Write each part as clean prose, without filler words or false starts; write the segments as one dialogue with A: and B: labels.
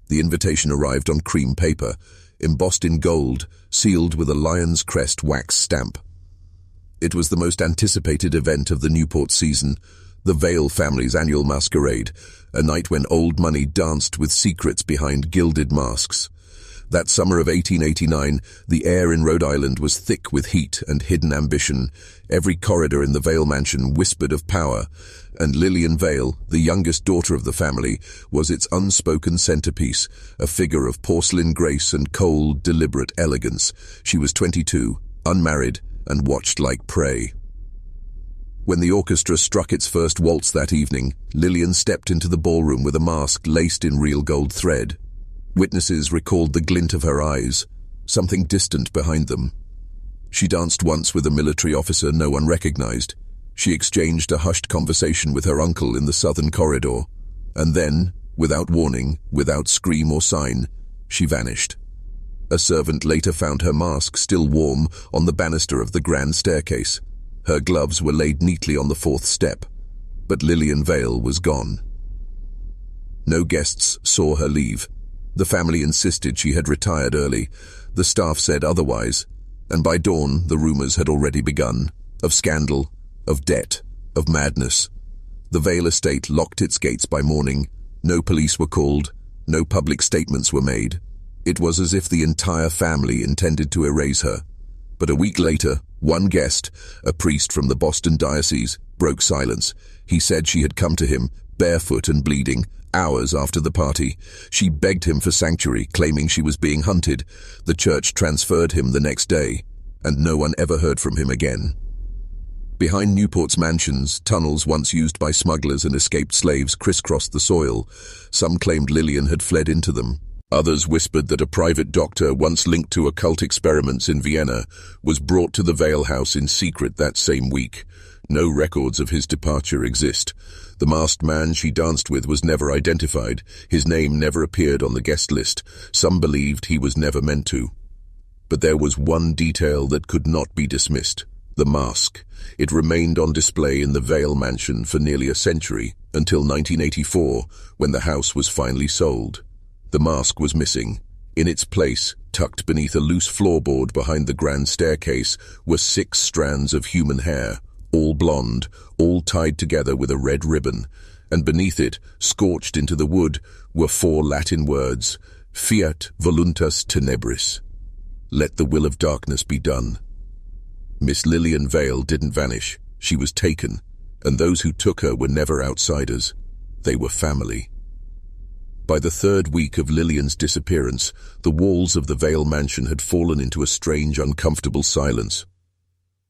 A: The invitation arrived on cream paper, embossed in gold, sealed with a lion's crest wax stamp. It was the most anticipated event of the Newport season, the Vale family's annual masquerade, a night when old money danced with secrets behind gilded masks. That summer of 1889, the air in Rhode Island was thick with heat and hidden ambition. Every corridor in the Vale mansion whispered of power, and Lillian Vale, the youngest daughter of the family, was its unspoken centerpiece, a figure of porcelain grace and cold, deliberate elegance. She was 22, unmarried, and watched like prey. When the orchestra struck its first waltz that evening, Lillian stepped into the ballroom with a mask laced in real gold thread. Witnesses recalled the glint of her eyes, something distant behind them. She danced once with a military officer no one recognized. She exchanged a hushed conversation with her uncle in the southern corridor. And then, without warning, without scream or sign, she vanished. A servant later found her mask still warm on the banister of the grand staircase. Her gloves were laid neatly on the fourth step, but Lillian Vale was gone. No guests saw her leave. The family insisted she had retired early. The staff said otherwise, and by dawn the rumors had already begun, of scandal, of debt, of madness. The Vale estate locked its gates by morning. No police were called, no public statements were made. It was as if the entire family intended to erase her. But a week later, one guest, a priest from the Boston diocese, broke silence. He said she had come to him, barefoot and bleeding, hours after the party. She begged him for sanctuary, claiming she was being hunted. The church transferred him the next day, and no one ever heard from him again. Behind Newport's mansions, tunnels once used by smugglers and escaped slaves crisscrossed the soil. Some claimed Lillian had fled into them. Others whispered that a private doctor, once linked to occult experiments in Vienna, was brought to the Vale house in secret that same week. No records of his departure exist. The masked man she danced with was never identified. His name never appeared on the guest list. Some believed he was never meant to. But there was one detail that could not be dismissed: the mask. It remained on display in the Vale mansion for nearly a century, until 1984, when the house was finally sold. The mask was missing. In its place, tucked beneath a loose floorboard behind the grand staircase, were 6 strands of human hair, all blonde, all tied together with a red ribbon, and beneath it, scorched into the wood, were 4 Latin words: Fiat voluntas tenebris. Let the will of darkness be done. Miss Lillian Vale didn't vanish. She was taken, and those who took her were never outsiders. They were family. By the 3rd week of Lillian's disappearance, the walls of the Vale mansion had fallen into a strange, uncomfortable silence.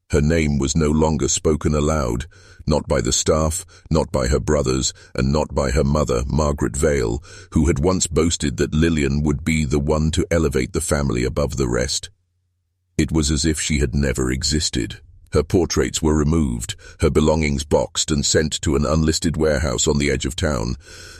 A: Her name was no longer spoken aloud, not by the staff, not by her brothers, and not by her mother, Margaret Vale, who had once boasted that Lillian would be the one to elevate the family above the rest. It was as if she had never existed. Her portraits were removed, her belongings boxed and sent to an unlisted warehouse on the edge of town.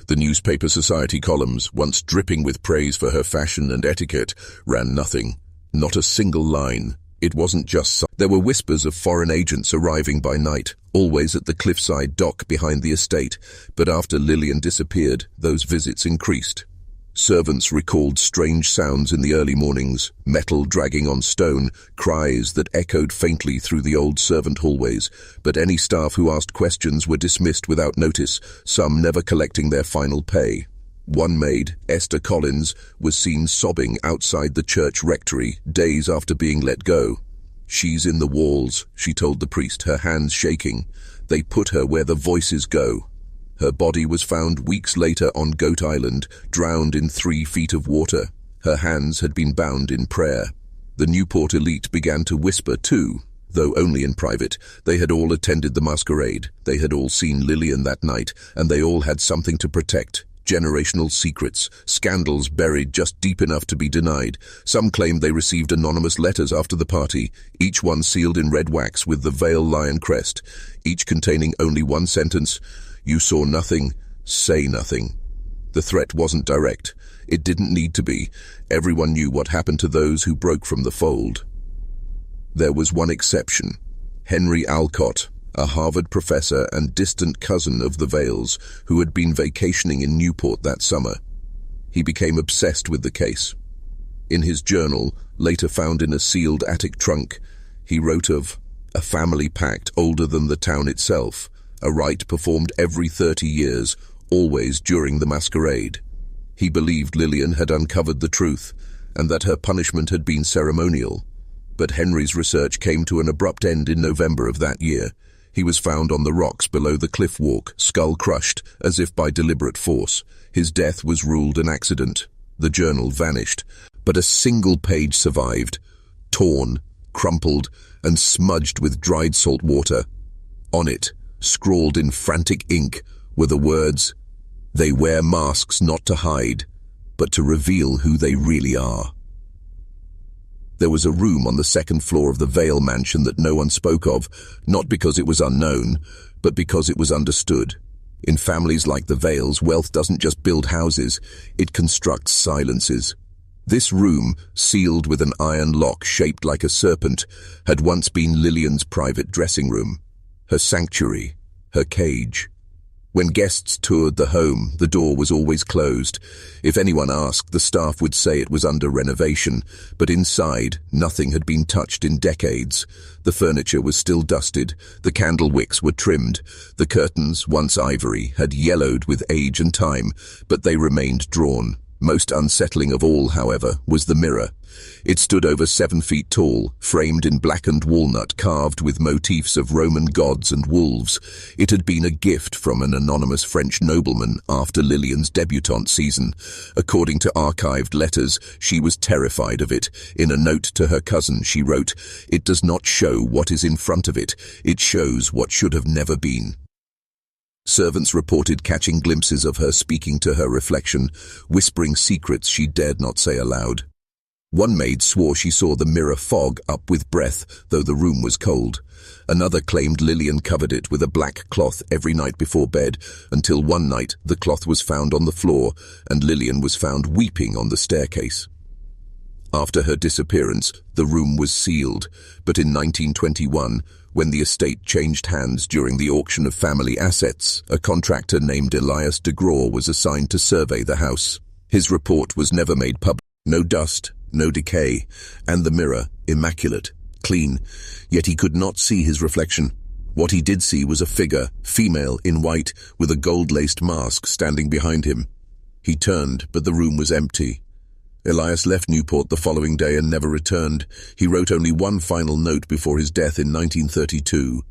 A: The newspaper society columns, once dripping with praise for her fashion and etiquette, ran nothing. Not a single line. It wasn't just there were whispers of foreign agents arriving by night, always at the cliffside dock behind the estate, but after Lillian disappeared, those visits increased. Servants recalled strange sounds in the early mornings, metal dragging on stone, cries that echoed faintly through the old servant hallways, but any staff who asked questions were dismissed without notice, some never collecting their final pay. One maid, Esther Collins, was seen sobbing outside the church rectory days after being let go. "She's in the walls," she told the priest, her hands shaking. "They put her where the voices go." Her body was found weeks later on Goat Island, drowned in 3 feet of water. Her hands had been bound in prayer. The Newport elite began to whisper too, though only in private. They had all attended the masquerade. They had all seen Lillian that night, and they all had something to protect. Generational secrets, scandals buried just deep enough to be denied. Some claimed they received anonymous letters after the party, each one sealed in red wax with the Vale lion crest, each containing only one sentence: "You saw nothing, say nothing." The threat wasn't direct. It didn't need to be. Everyone knew what happened to those who broke from the fold. There was one exception: Henry Alcott, a Harvard professor and distant cousin of the Vales, who had been vacationing in Newport that summer. He became obsessed with the case. In his journal, later found in a sealed attic trunk, he wrote of a family pact older than the town itself, a rite performed every 30 years, always during the masquerade. He believed Lillian had uncovered the truth, and that her punishment had been ceremonial. But Henry's research came to an abrupt end in November of that year. He was found on the rocks below the cliff walk, skull-crushed, as if by deliberate force. His death was ruled an accident. The journal vanished, but a single page survived, torn, crumpled, and smudged with dried salt water. On it, scrawled in frantic ink, were the words, "They wear masks not to hide, but to reveal who they really are." There was a room on the second floor of the Vale mansion that no one spoke of, not because it was unknown, but because it was understood. In families like the Vales, wealth doesn't just build houses, it constructs silences. This room, sealed with an iron lock shaped like a serpent, had once been Lillian's private dressing room, her sanctuary, her cage. When guests toured the home, the door was always closed. If anyone asked, the staff would say it was under renovation, but inside, nothing had been touched in decades. The furniture was still dusted, the candle wicks were trimmed, the curtains, once ivory, had yellowed with age and time, but they remained drawn. Most unsettling of all, however, was the mirror. It stood over 7 feet tall, framed in blackened walnut carved with motifs of Roman gods and wolves. It had been a gift from an anonymous French nobleman after Lillian's debutante season. According to archived letters, she was terrified of it. In a note to her cousin, she wrote, "It does not show what is in front of it. It shows what should have never been." Servants reported catching glimpses of her speaking to her reflection, whispering secrets she dared not say aloud. One maid swore she saw the mirror fog up with breath, though the room was cold. Another claimed Lillian covered it with a black cloth every night before bed, until one night the cloth was found on the floor and Lillian was found weeping on the staircase. After her disappearance, the room was sealed, but in 1921, when the estate changed hands during the auction of family assets, a contractor named Elias de Graw was assigned to survey the house. His report was never made public. No dust, no decay, and the mirror, immaculate, clean, yet he could not see his reflection. What he did see was a figure, female, in white, with a gold-laced mask standing behind him. He turned, but the room was empty. Elias left Newport the following day and never returned. He wrote only one final note before his death in 1932.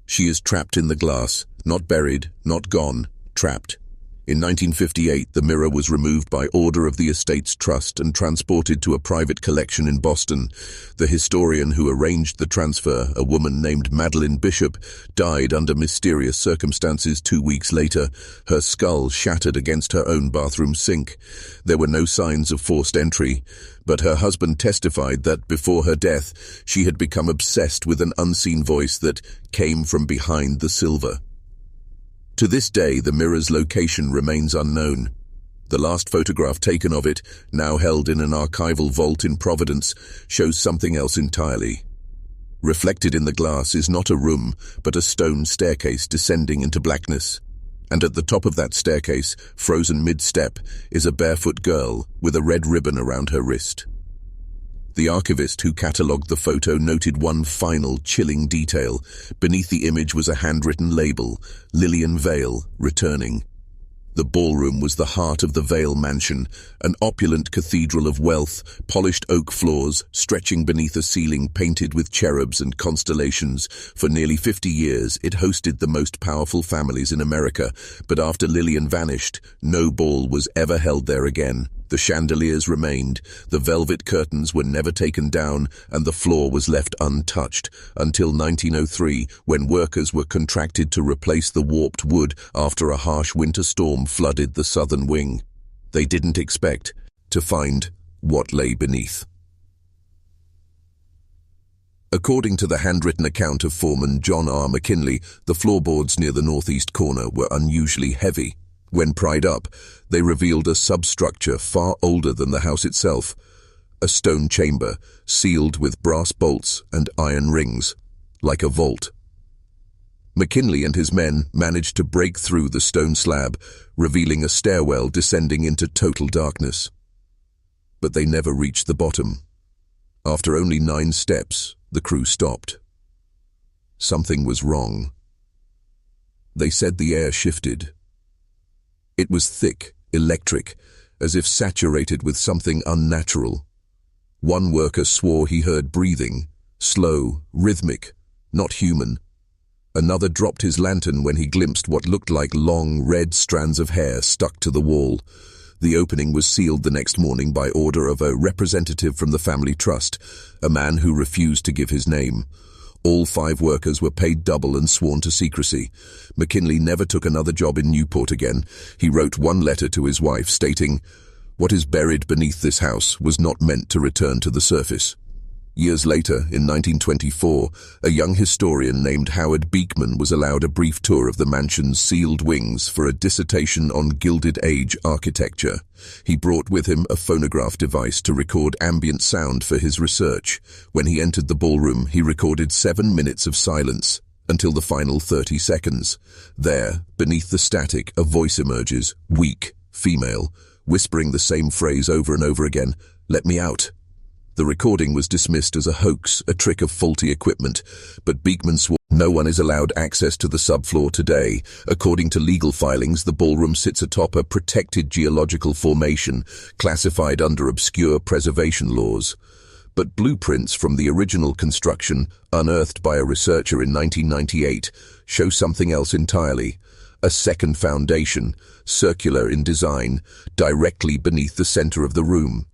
A: "She is trapped in the glass, not buried, not gone, trapped." In 1958, the mirror was removed by order of the estate's trust and transported to a private collection in Boston. The historian who arranged the transfer, a woman named Madeline Bishop, died under mysterious circumstances 2 weeks later, her skull shattered against her own bathroom sink. There were no signs of forced entry, but her husband testified that before her death, she had become obsessed with an unseen voice that came from behind the silver. To this day, the mirror's location remains unknown. The last photograph taken of it, now held in an archival vault in Providence, shows something else entirely. Reflected in the glass is not a room, but a stone staircase descending into blackness. And at the top of that staircase, frozen mid-step, is a barefoot girl with a red ribbon around her wrist. The archivist who catalogued the photo noted one final, chilling detail. Beneath the image was a handwritten label, Lillian Vale, returning. The ballroom was the heart of the Vale mansion, an opulent cathedral of wealth, polished oak floors, stretching beneath a ceiling painted with cherubs and constellations. For nearly 50 years, it hosted the most powerful families in America, but after Lillian vanished, no ball was ever held there again. The chandeliers remained, the velvet curtains were never taken down, and the floor was left untouched, until 1903, when workers were contracted to replace the warped wood after a harsh winter storm flooded the southern wing. They didn't expect to find what lay beneath. According to the handwritten account of foreman John R. McKinley, the floorboards near the northeast corner were unusually heavy. When pried up, they revealed a substructure far older than the house itself, a stone chamber sealed with brass bolts and iron rings, like a vault. McKinley and his men managed to break through the stone slab, revealing a stairwell descending into total darkness. But they never reached the bottom. After only 9 steps, the crew stopped. Something was wrong. They said the air shifted. It was thick, electric, as if saturated with something unnatural. One worker swore he heard breathing, slow, rhythmic, not human. Another dropped his lantern when he glimpsed what looked like long, red strands of hair stuck to the wall. The opening was sealed the next morning by order of a representative from the family trust, a man who refused to give his name. All 5 workers were paid double and sworn to secrecy. McKinley never took another job in Newport again. He wrote one letter to his wife stating, "What is buried beneath this house was not meant to return to the surface." Years later, in 1924, a young historian named Howard Beekman was allowed a brief tour of the mansion's sealed wings for a dissertation on Gilded Age architecture. He brought with him a phonograph device to record ambient sound for his research. When he entered the ballroom, he recorded 7 minutes of silence, until the final 30 seconds. There, beneath the static, a voice emerges, weak, female, whispering the same phrase over and over again, "Let me out." The recording was dismissed as a hoax, a trick of faulty equipment, but Beekman swore no one is allowed access to the subfloor today. According to legal filings, the ballroom sits atop a protected geological formation, classified under obscure preservation laws. But blueprints from the original construction, unearthed by a researcher in 1998, show something else entirely. A second foundation, circular in design, directly beneath the center of the room.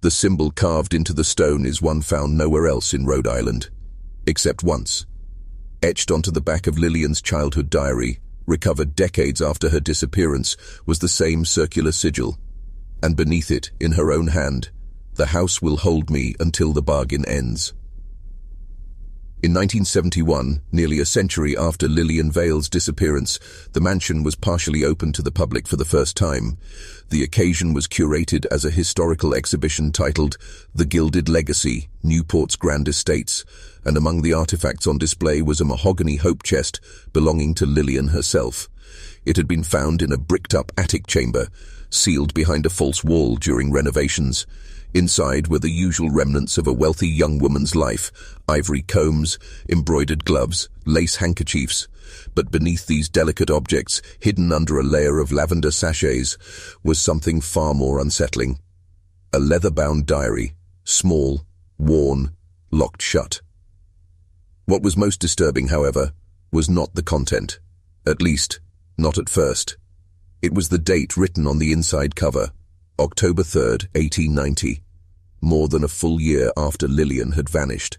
A: The symbol carved into the stone is one found nowhere else in Rhode Island, except once. Etched onto the back of Lillian's childhood diary, recovered decades after her disappearance, was the same circular sigil. And beneath it, in her own hand, "The house will hold me until the bargain ends." In 1971, nearly a century after Lillian Vale's disappearance, the mansion was partially opened to the public for the first time. The occasion was curated as a historical exhibition titled The Gilded Legacy, Newport's Grand Estates, and among the artifacts on display was a mahogany hope chest belonging to Lillian herself. It had been found in a bricked-up attic chamber, sealed behind a false wall during renovations. Inside were the usual remnants of a wealthy young woman's life: ivory combs, embroidered gloves, lace handkerchiefs. But beneath these delicate objects, hidden under a layer of lavender sachets, was something far more unsettling. A leather-bound diary, small, worn, locked shut. What was most disturbing, however, was not the content. At least, not at first. It was the date written on the inside cover. October 3rd, 1890, more than a full year after Lillian had vanished.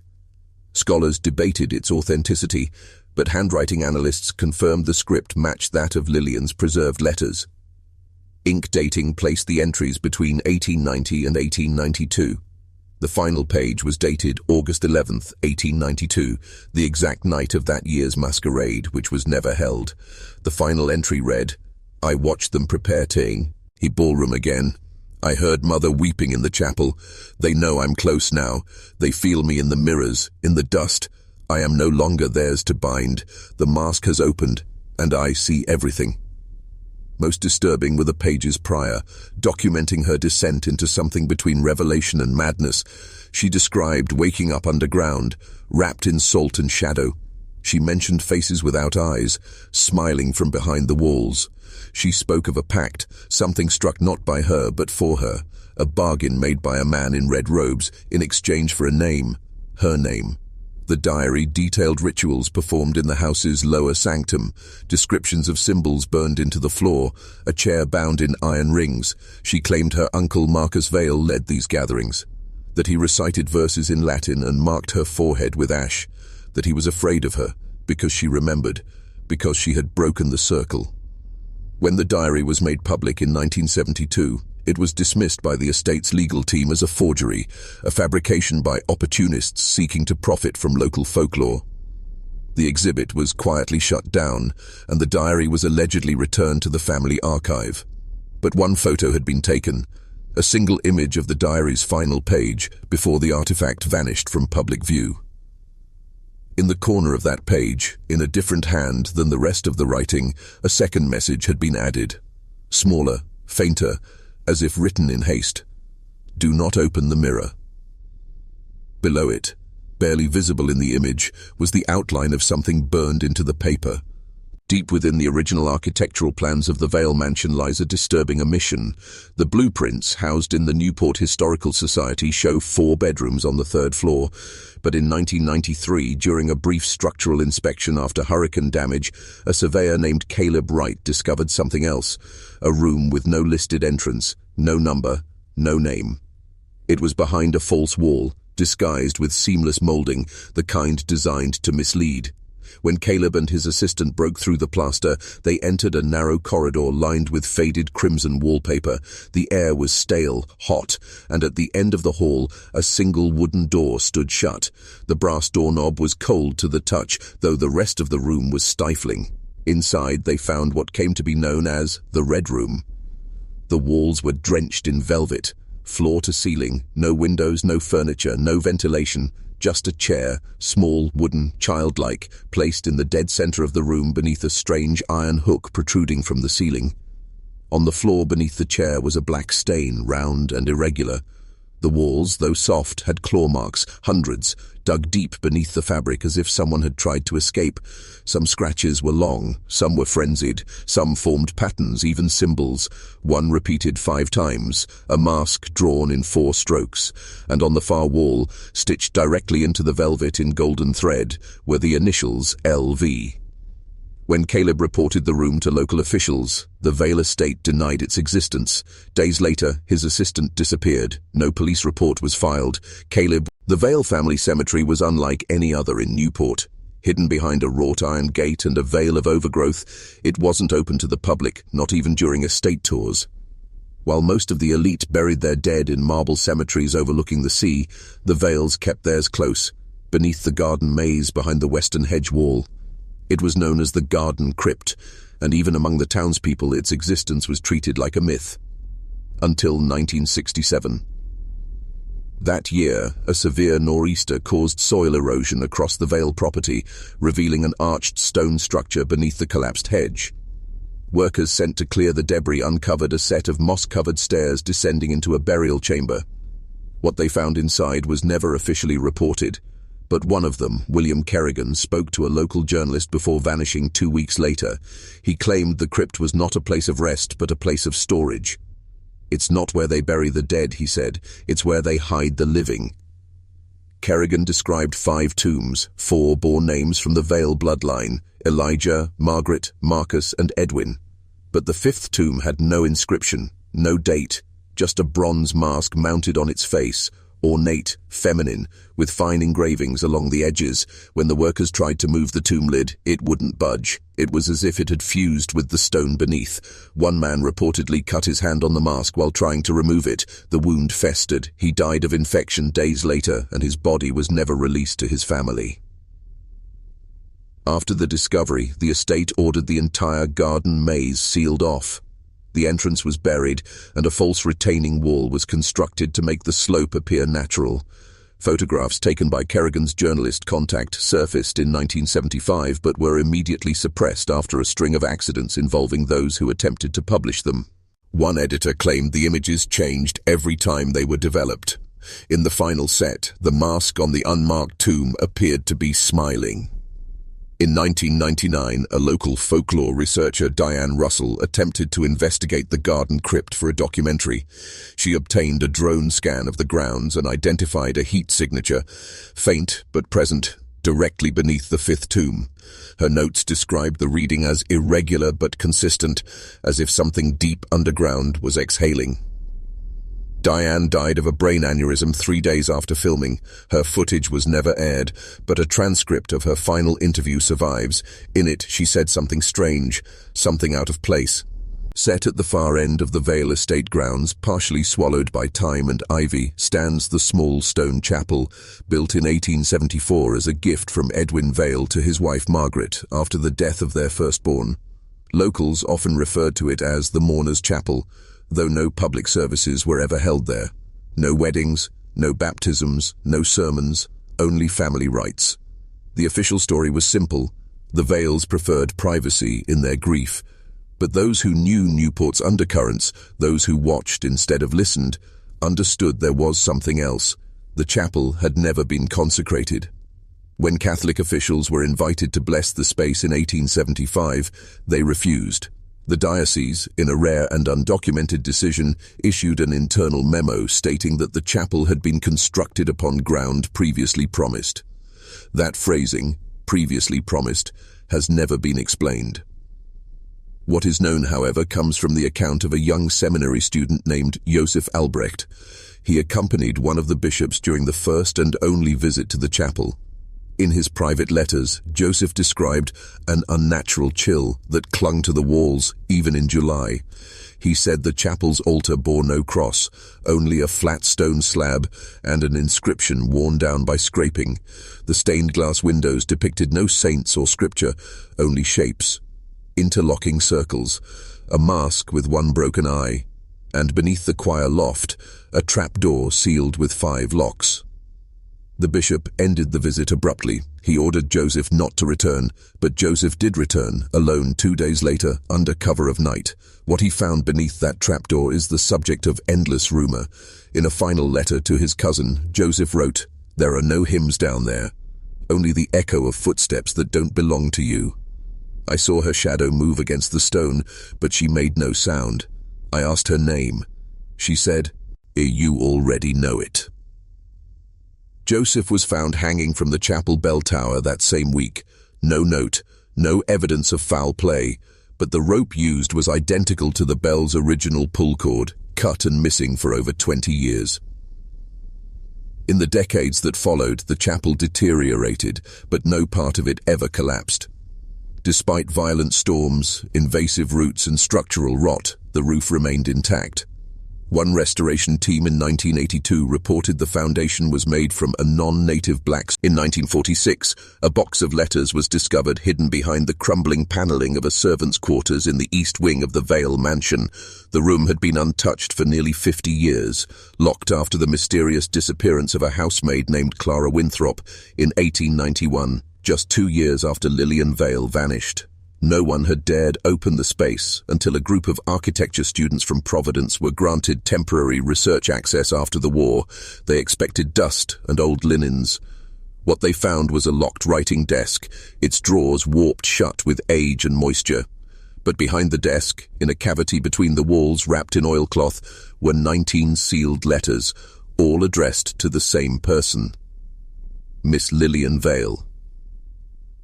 A: Scholars debated its authenticity, but handwriting analysts confirmed the script matched that of Lillian's preserved letters. Ink dating placed the entries between 1890 and 1892. The final page was dated August 11th, 1892, the exact night of that year's masquerade, which was never held. The final entry read, "I watched them prepare tea. He ballroom again. I heard Mother weeping in the chapel. They know I'm close now. They feel me in the mirrors, in the dust. I am no longer theirs to bind. The mask has opened, and I see everything." Most disturbing were the pages prior, documenting her descent into something between revelation and madness. She described waking up underground, wrapped in salt and shadow. She mentioned faces without eyes, smiling from behind the walls. She spoke of a pact, something struck not by her but for her, a bargain made by a man in red robes in exchange for a name, her name. The diary detailed rituals performed in the house's lower sanctum, descriptions of symbols burned into the floor, a chair bound in iron rings. She claimed her uncle Marcus Vale led these gatherings, that he recited verses in Latin and marked her forehead with ash, that he was afraid of her because she remembered, because she had broken the circle. When the diary was made public in 1972, it was dismissed by the estate's legal team as a forgery, a fabrication by opportunists seeking to profit from local folklore. The exhibit was quietly shut down, and the diary was allegedly returned to the family archive. But one photo had been taken, a single image of the diary's final page, before the artifact vanished from public view. In the corner of that page, in a different hand than the rest of the writing, a second message had been added. Smaller, fainter, as if written in haste. Do not open the mirror. Below it, barely visible in the image, was the outline of something burned into the paper. Deep within the original architectural plans of the Vale mansion lies a disturbing omission. The blueprints, housed in the Newport Historical Society, show 4 bedrooms on the 3rd floor, but in 1993, during a brief structural inspection after hurricane damage, a surveyor named Caleb Wright discovered something else, a room with no listed entrance, no number, no name. It was behind a false wall, disguised with seamless molding, the kind designed to mislead. When Caleb and his assistant broke through the plaster, they entered a narrow corridor lined with faded crimson wallpaper. The air was stale, hot, and at the end of the hall, a single wooden door stood shut. The brass doorknob was cold to the touch, though the rest of the room was stifling. Inside, they found what came to be known as the Red Room. The walls were drenched in velvet, floor to ceiling, no windows, no furniture, no ventilation. Just a chair, small, wooden, childlike, placed in the dead center of the room beneath a strange iron hook protruding from the ceiling. On the floor beneath the chair was a black stain, round and irregular. The walls, though soft, had claw marks, hundreds, dug deep beneath the fabric as if someone had tried to escape. Some scratches were long, some were frenzied, some formed patterns, even symbols. One repeated 5 times, a mask drawn in 4 strokes, and on the far wall, stitched directly into the velvet in golden thread, were the initials LV. When Caleb reported the room to local officials, the Vale estate denied its existence. Days later, his assistant disappeared. No police report was filed. The Vale family cemetery was unlike any other in Newport. Hidden behind a wrought iron gate and a veil of overgrowth, it wasn't open to the public, not even during estate tours. While most of the elite buried their dead in marble cemeteries overlooking the sea, the Vales kept theirs close, beneath the garden maze behind the western hedge wall. It was known as the Garden Crypt, and even among the townspeople its existence was treated like a myth. Until 1967. That year, a severe nor'easter caused soil erosion across the Vale property, revealing an arched stone structure beneath the collapsed hedge. Workers sent to clear the debris uncovered a set of moss-covered stairs descending into a burial chamber. What they found inside was never officially reported, but one of them, William Kerrigan, spoke to a local journalist before vanishing 2 weeks later. He claimed the crypt was not a place of rest, but a place of storage. It's not where they bury the dead, he said. It's where they hide the living. Kerrigan described 5 tombs. 4 bore names from the Vale bloodline: Elijah, Margaret, Marcus, and Edwin. But the 5th tomb had no inscription, no date, just a bronze mask mounted on its face, ornate, feminine, with fine engravings along the edges. When the workers tried to move the tomb lid, it wouldn't budge. It was as if it had fused with the stone beneath. One man reportedly cut his hand on the mask while trying to remove it. The wound festered. He died of infection days later, and his body was never released to his family. After the discovery, the estate ordered the entire garden maze sealed off. The entrance was buried, and a false retaining wall was constructed to make the slope appear natural. Photographs taken by Kerrigan's journalist contact surfaced in 1975 but were immediately suppressed after a string of accidents involving those who attempted to publish them. One editor claimed the images changed every time they were developed. In the final set, the mask on the unmarked tomb appeared to be smiling. In 1999, a local folklore researcher, Diane Russell, attempted to investigate the garden crypt for a documentary. She obtained a drone scan of the grounds and identified a heat signature, faint but present, directly beneath the 5th tomb. Her notes described the reading as irregular but consistent, as if something deep underground was exhaling. Diane died of a brain aneurysm 3 days after filming. Her footage was never aired, but a transcript of her final interview survives. In it, she said something strange, something out of place. Set at the far end of the Vale estate grounds, partially swallowed by thyme and ivy, stands the small stone chapel, built in 1874 as a gift from Edwin Vale to his wife Margaret after the death of their firstborn. Locals often referred to it as the Mourner's Chapel, though no public services were ever held there. No weddings, no baptisms, no sermons, only family rites. The official story was simple. The Vales preferred privacy in their grief. But those who knew Newport's undercurrents, those who watched instead of listened, understood there was something else. The chapel had never been consecrated. When Catholic officials were invited to bless the space in 1875, they refused. The diocese, in a rare and undocumented decision, issued an internal memo stating that the chapel had been constructed upon ground previously promised. That phrasing, previously promised, has never been explained. What is known, however, comes from the account of a young seminary student named Joseph Albrecht. He accompanied one of the bishops during the first and only visit to the chapel. In his private letters, Joseph described an unnatural chill that clung to the walls, even in July. He said the chapel's altar bore no cross, only a flat stone slab and an inscription worn down by scraping. The stained glass windows depicted no saints or scripture, only shapes, interlocking circles, a mask with one broken eye, and beneath the choir loft, a trapdoor sealed with 5 locks. The bishop ended the visit abruptly. He ordered Joseph not to return, but Joseph did return, alone 2 days later, under cover of night. What he found beneath that trapdoor is the subject of endless rumor. In a final letter to his cousin, Joseph wrote, "There are no hymns down there, only the echo of footsteps that don't belong to you. I saw her shadow move against the stone, but she made no sound. I asked her name. She said, 'You already know it.'" Joseph was found hanging from the chapel bell tower that same week. No note, no evidence of foul play, but the rope used was identical to the bell's original pull cord, cut and missing for over 20 years. In the decades that followed, the chapel deteriorated, but no part of it ever collapsed. Despite violent storms, invasive roots and structural rot, the roof remained intact. One restoration team in 1982 reported the foundation was made from a non-native black. In 1946, a box of letters was discovered hidden behind the crumbling paneling of a servant's quarters in the east wing of the Vale mansion. The room had been untouched for nearly 50 years, locked after the mysterious disappearance of a housemaid named Clara Winthrop in 1891, just 2 years after Lillian Vale vanished. No one had dared open the space until a group of architecture students from Providence were granted temporary research access after the war. They expected dust and old linens. What they found was a locked writing desk, its drawers warped shut with age and moisture. But behind the desk, in a cavity between the walls wrapped in oilcloth, were 19 sealed letters, all addressed to the same person. Miss Lillian Vale.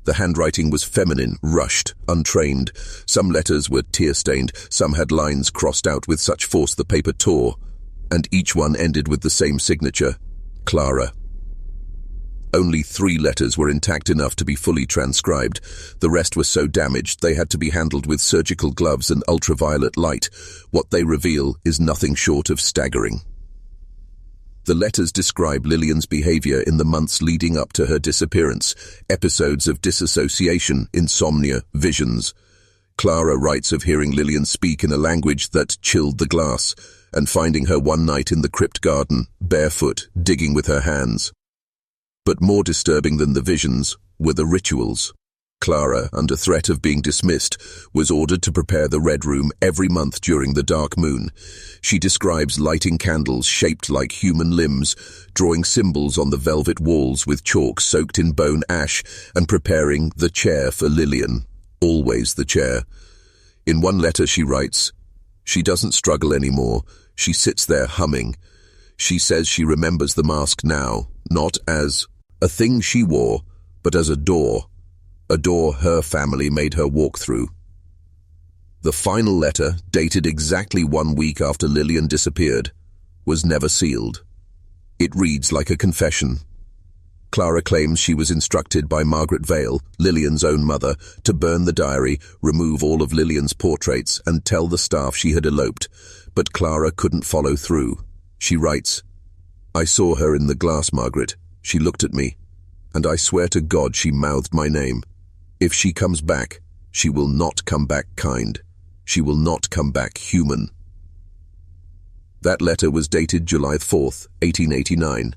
A: The handwriting was feminine, rushed, untrained. Some letters were tear-stained, some had lines crossed out with such force the paper tore, and each one ended with the same signature, Clara. Only 3 letters were intact enough to be fully transcribed. The rest were so damaged they had to be handled with surgical gloves and ultraviolet light. What they reveal is nothing short of staggering. The letters describe Lillian's behavior in the months leading up to her disappearance, episodes of disassociation, insomnia, visions. Clara writes of hearing Lillian speak in a language that chilled the glass, and finding her one night in the crypt garden, barefoot, digging with her hands. But more disturbing than the visions were the rituals. Clara, under threat of being dismissed, was ordered to prepare the Red Room every month during the dark moon. She describes lighting candles shaped like human limbs, drawing symbols on the velvet walls with chalk soaked in bone ash, and preparing the chair for Lillian, always the chair. In one letter she writes, "She doesn't struggle anymore. She sits there humming. She says she remembers the mask now, not as a thing she wore, but as a door her family made her walk through." The final letter, dated exactly 1 week after Lillian disappeared, was never sealed. It reads like a confession. Clara claims she was instructed by Margaret Vale, Lillian's own mother, to burn the diary, remove all of Lillian's portraits, and tell the staff she had eloped. But Clara couldn't follow through. She writes, "I saw her in the glass, Margaret. She looked at me, and I swear to God she mouthed my name. If she comes back, she will not come back kind. She will not come back human." That letter was dated July 4th, 1889.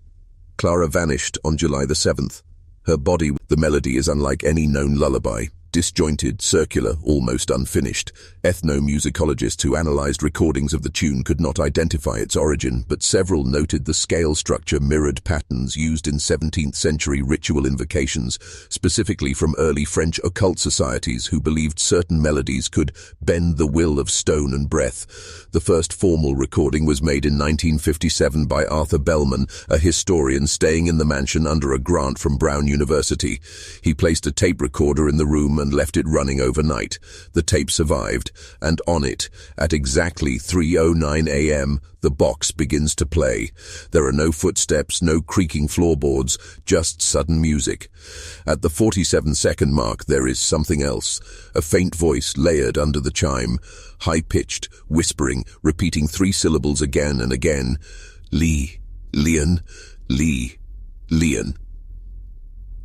A: Clara vanished on July the 7th. Her body, the melody is unlike any known lullaby. Disjointed, circular, almost unfinished. Ethnomusicologists who analyzed recordings of the tune could not identify its origin, but several noted the scale structure mirrored patterns used in 17th century ritual invocations, specifically from early French occult societies who believed certain melodies could bend the will of stone and breath. The first formal recording was made in 1957 by Arthur Bellman, a historian staying in the mansion under a grant from Brown University. He placed a tape recorder in the room and left it running overnight. The tape survived, and on it, at exactly 3:09 a.m., the box begins to play. There are no footsteps, no creaking floorboards, just sudden music. At the 47-second mark, there is something else. A faint voice layered under the chime, high-pitched, whispering, repeating 3 syllables again and again. Lillian.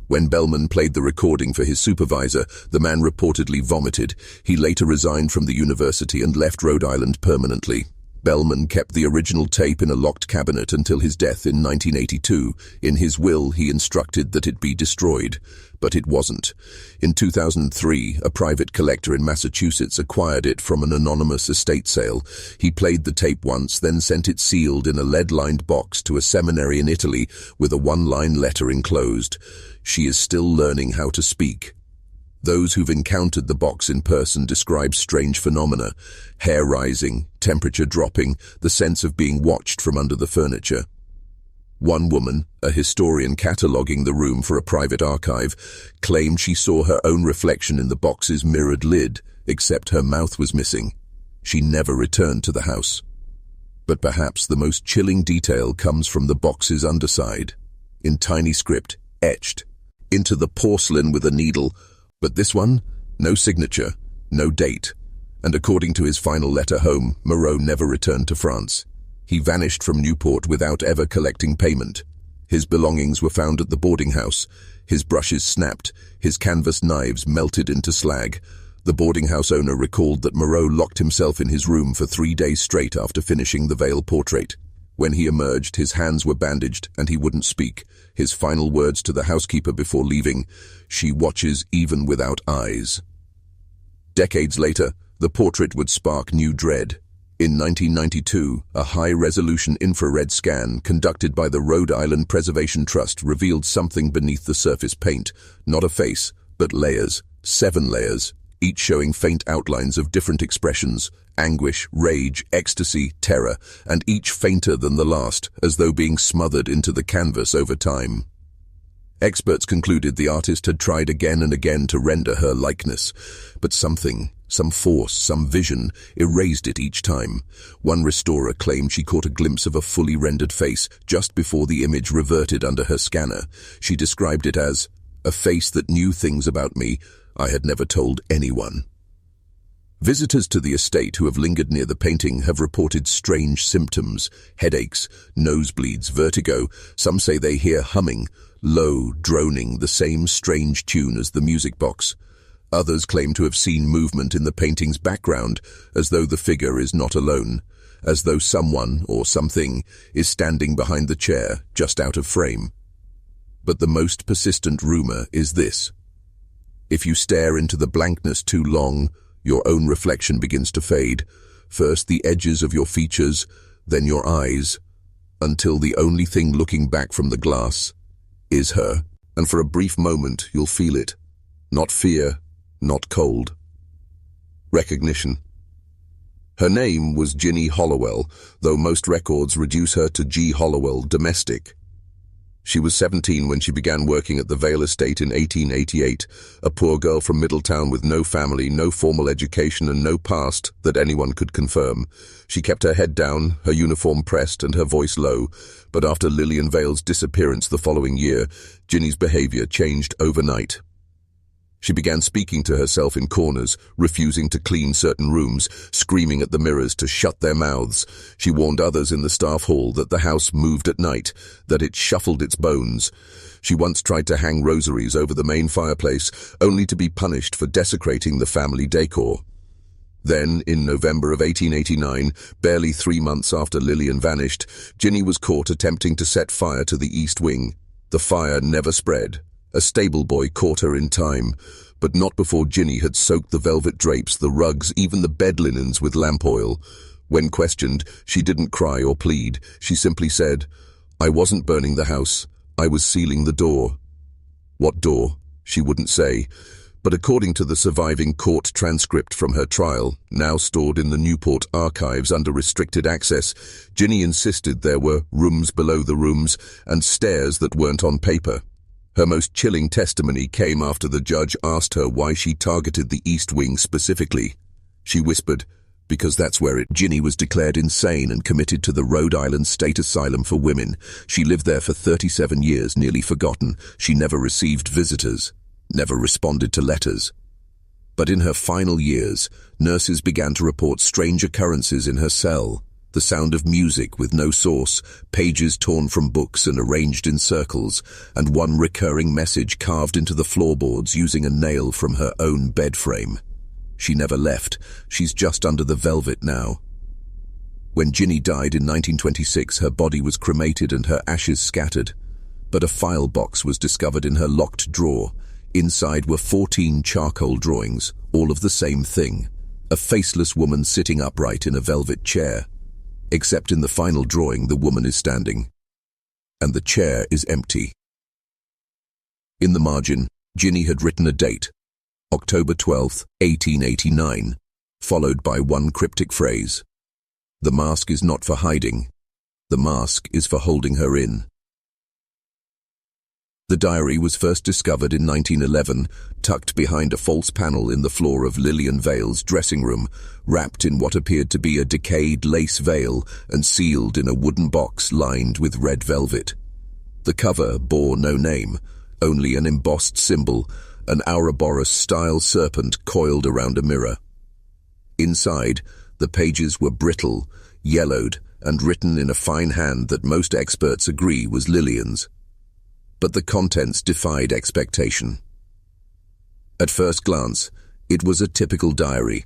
A: When Bellman played the recording for his supervisor, the man reportedly vomited. He later resigned from the university and left Rhode Island permanently. Bellman kept the original tape in a locked cabinet until his death in 1982. In his will, he instructed that it be destroyed, but it wasn't. In 2003, a private collector in Massachusetts acquired it from an anonymous estate sale. He played the tape once, then sent it sealed in a lead-lined box to a seminary in Italy with a one-line letter enclosed. She is still learning how to speak. Those who've encountered the box in person describe strange phenomena: hair rising, temperature dropping, the sense of being watched from under the furniture. One woman, a historian cataloguing the room for a private archive, claimed she saw her own reflection in the box's mirrored lid, except her mouth was missing. She never returned to the house. But perhaps the most chilling detail comes from the box's underside. In tiny script, etched into the porcelain with a needle. But this one, no signature, no date. And according to his final letter home, Moreau never returned to France. He vanished from Newport without ever collecting payment. His belongings were found at the boarding house. His brushes snapped, his canvas knives melted into slag. The boarding house owner recalled that Moreau locked himself in his room for 3 days straight after finishing the Vale portrait. When he emerged, his hands were bandaged and he wouldn't speak. His final words to the housekeeper before leaving: "She watches even without eyes." Decades later, the portrait would spark new dread. In 1992, a high-resolution infrared scan conducted by the Rhode Island Preservation Trust revealed something beneath the surface paint. Not a face, but layers, 7 layers, each showing faint outlines of different expressions: anguish, rage, ecstasy, terror, and each fainter than the last, as though being smothered into the canvas over time. Experts concluded the artist had tried again and again to render her likeness, but something, some force, some vision, erased it each time. One restorer claimed she caught a glimpse of a fully rendered face just before the image reverted under her scanner. She described it as a face that knew things about me I had never told anyone. Visitors to the estate who have lingered near the painting have reported strange symptoms: headaches, nosebleeds, vertigo. Some say they hear humming, low, droning, the same strange tune as the music box. Others claim to have seen movement in the painting's background, as though the figure is not alone, as though someone or something is standing behind the chair, just out of frame. But the most persistent rumor is this: if you stare into the blankness too long, your own reflection begins to fade. First the edges of your features, then your eyes, until the only thing looking back from the glass is her. And for a brief moment you'll feel it. Not fear, not cold. Recognition. Her name was Ginny Hollowell, though most records reduce her to G. Hollowell, domestic. She was 17 when she began working at the Vale estate in 1888, a poor girl from Middletown with no family, no formal education, and no past that anyone could confirm. She kept her head down, her uniform pressed, and her voice low. But after Lillian Vale's disappearance the following year, Ginny's behavior changed overnight. She began speaking to herself in corners, refusing to clean certain rooms, screaming at the mirrors to shut their mouths. She warned others in the staff hall that the house moved at night, that it shuffled its bones. She once tried to hang rosaries over the main fireplace, only to be punished for desecrating the family decor. Then, in November of 1889, barely 3 months after Lillian vanished, Ginny was caught attempting to set fire to the east wing. The fire never spread, A stable boy caught her in time, but not before Ginny had soaked the velvet drapes, the rugs, even the bed linens with lamp oil. When questioned, she didn't cry or plead. She simply said, "I wasn't burning the house. I was sealing the door." What door? She wouldn't say. But according to the surviving court transcript from her trial, now stored in the Newport archives under restricted access, Ginny insisted there were rooms below the rooms and stairs that weren't on paper. Her most chilling testimony came after the judge asked her why she targeted the East Wing specifically. She whispered, "Because that's where it." Ginny was declared insane and committed to the Rhode Island State Asylum for Women. She lived there for 37 years, nearly forgotten. She never received visitors, never responded to letters. But in her final years, nurses began to report strange occurrences in her cell. The sound of music with no source, pages torn from books and arranged in circles, and one recurring message carved into the floorboards using a nail from her own bed frame. She never left. She's just under the velvet now. When Ginny died in 1926, her body was cremated and her ashes scattered. But a file box was discovered in her locked drawer. Inside were 14 charcoal drawings, all of the same thing. A faceless woman sitting upright in a velvet chair. Except in the final drawing, the woman is standing, and the chair is empty. In the margin, Ginny had written a date, October 12, 1889, followed by one cryptic phrase. "The mask is not for hiding. The mask is for holding her in." The diary was first discovered in 1911, tucked behind a false panel in the floor of Lillian Vale's dressing room, wrapped in what appeared to be a decayed lace veil and sealed in a wooden box lined with red velvet. The cover bore no name, only an embossed symbol, an Ouroboros-style serpent coiled around a mirror. Inside, the pages were brittle, yellowed, and written in a fine hand that most experts agree was Lillian's. But the contents defied expectation. At first glance, it was a typical diary.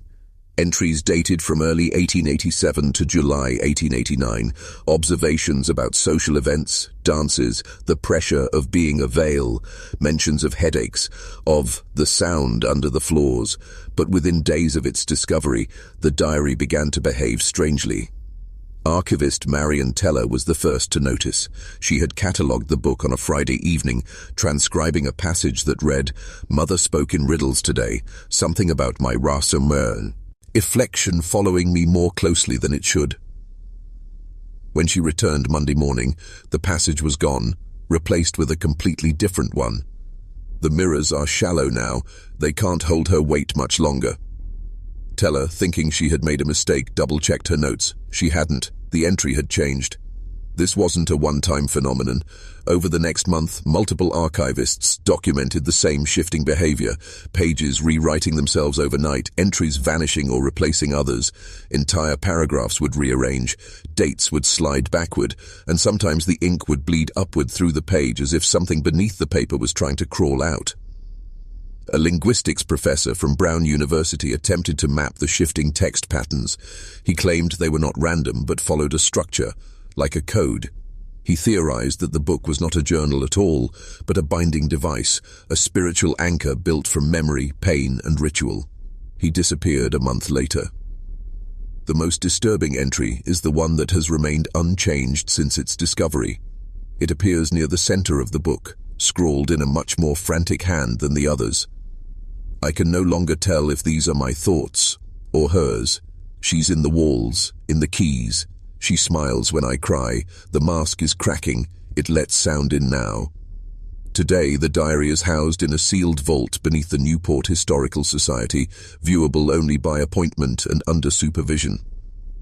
A: Entries dated from early 1887 to July 1889, observations about social events, dances, the pressure of being a Vale, mentions of headaches, of the sound under the floors. But within days of its discovery, the diary began to behave strangely. Archivist Marion Teller was the first to notice. She had catalogued the book on a Friday evening, transcribing a passage that read, "Mother spoke in riddles today, something about my race-humaine. Inflection following me more closely than it should." When she returned Monday morning, the passage was gone, replaced with a completely different one. "The mirrors are shallow now. They can't hold her weight much longer." Teller, thinking she had made a mistake, double-checked her notes. She hadn't. The entry had changed. This wasn't a one-time phenomenon. Over the next month, multiple archivists documented the same shifting behavior, pages rewriting themselves overnight, entries vanishing or replacing others. Entire paragraphs would rearrange, dates would slide backward, and sometimes the ink would bleed upward through the page as if something beneath the paper was trying to crawl out. A linguistics professor from Brown University attempted to map the shifting text patterns. He claimed they were not random but followed a structure, like a code. He theorized that the book was not a journal at all, but a binding device, a spiritual anchor built from memory, pain, and ritual. He disappeared a month later. The most disturbing entry is the one that has remained unchanged since its discovery. It appears near the center of the book, scrawled in a much more frantic hand than the others. "I can no longer tell if these are my thoughts or hers. She's in the walls, in the keys. She smiles when I cry. The mask is cracking. It lets sound in now." Today, the diary is housed in a sealed vault beneath the Newport Historical Society, viewable only by appointment and under supervision.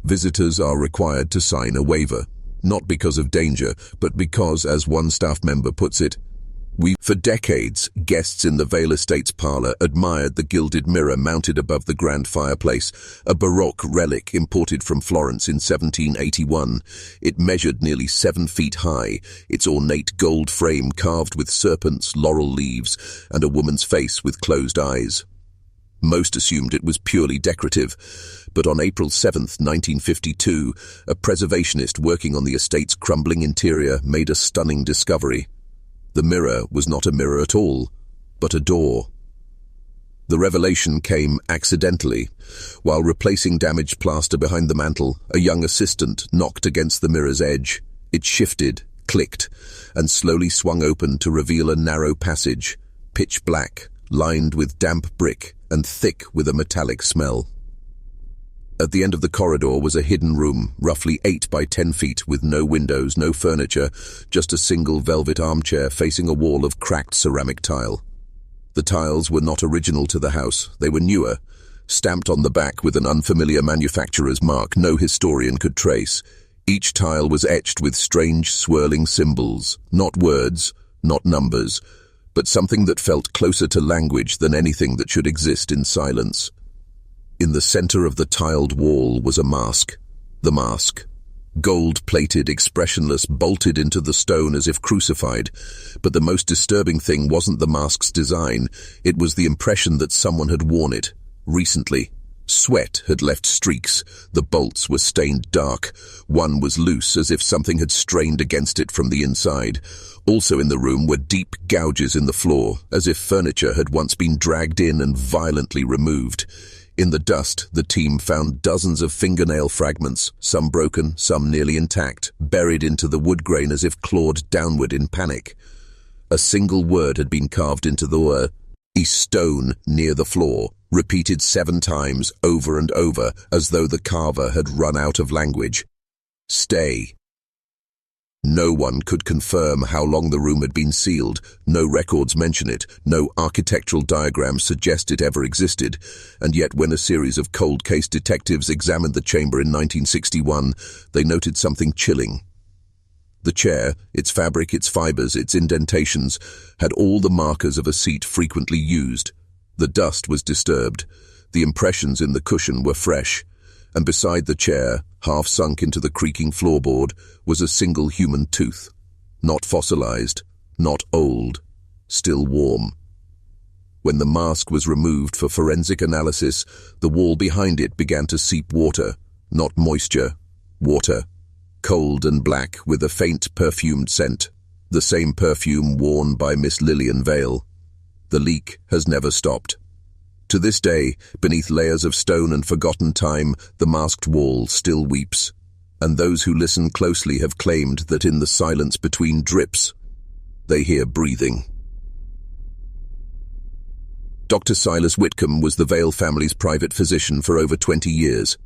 A: Visitors are required to sign a waiver, not because of danger, but because, as one staff member puts it, For decades, guests in the Vale Estates parlour admired the gilded mirror mounted above the grand fireplace, a Baroque relic imported from Florence in 1781. It measured nearly 7 feet high, its ornate gold frame carved with serpents, laurel leaves, and a woman's face with closed eyes. Most assumed it was purely decorative, but on April 7, 1952, a preservationist working on the estate's crumbling interior made a stunning discovery. The mirror was not a mirror at all, but a door. The revelation came accidentally. While replacing damaged plaster behind the mantel, a young assistant knocked against the mirror's edge. It shifted, clicked, and slowly swung open to reveal a narrow passage, pitch black, lined with damp brick and thick with a metallic smell. At the end of the corridor was a hidden room, roughly 8 by 10 feet, with no windows, no furniture, just a single velvet armchair facing a wall of cracked ceramic tile. The tiles were not original to the house, they were newer, stamped on the back with an unfamiliar manufacturer's mark no historian could trace. Each tile was etched with strange, swirling symbols, not words, not numbers, but something that felt closer to language than anything that should exist in silence. In the center of the tiled wall was a mask. The mask. Gold-plated, expressionless, bolted into the stone as if crucified. But the most disturbing thing wasn't the mask's design. It was the impression that someone had worn it, recently. Sweat had left streaks. The bolts were stained dark. One was loose, as if something had strained against it from the inside. Also in the room were deep gouges in the floor, as if furniture had once been dragged in and violently removed. In the dust, the team found dozens of fingernail fragments, some broken, some nearly intact, buried into the wood grain as if clawed downward in panic. A single word had been carved into the stone near the floor, repeated 7 times over and over, as though the carver had run out of language. Stay. No one could confirm how long the room had been sealed. No records mention it. No architectural diagrams suggest it ever existed. And yet when a series of cold case detectives examined the chamber in 1961, they noted something chilling. The chair, its fabric, its fibers, its indentations, had all the markers of a seat frequently used. The dust was disturbed. The impressions in the cushion were fresh. And beside the chair, half sunk into the creaking floorboard, was a single human tooth. Not fossilized, not old, still warm. When the mask was removed for forensic analysis, the wall behind it began to seep water, not moisture, water. Cold and black with a faint perfumed scent, the same perfume worn by Miss Lillian Vale. The leak has never stopped. To this day, beneath layers of stone and forgotten time, the masked wall still weeps, and those who listen closely have claimed that in the silence between drips, they hear breathing. Dr. Silas Whitcomb was the Vale family's private physician for over 20 years.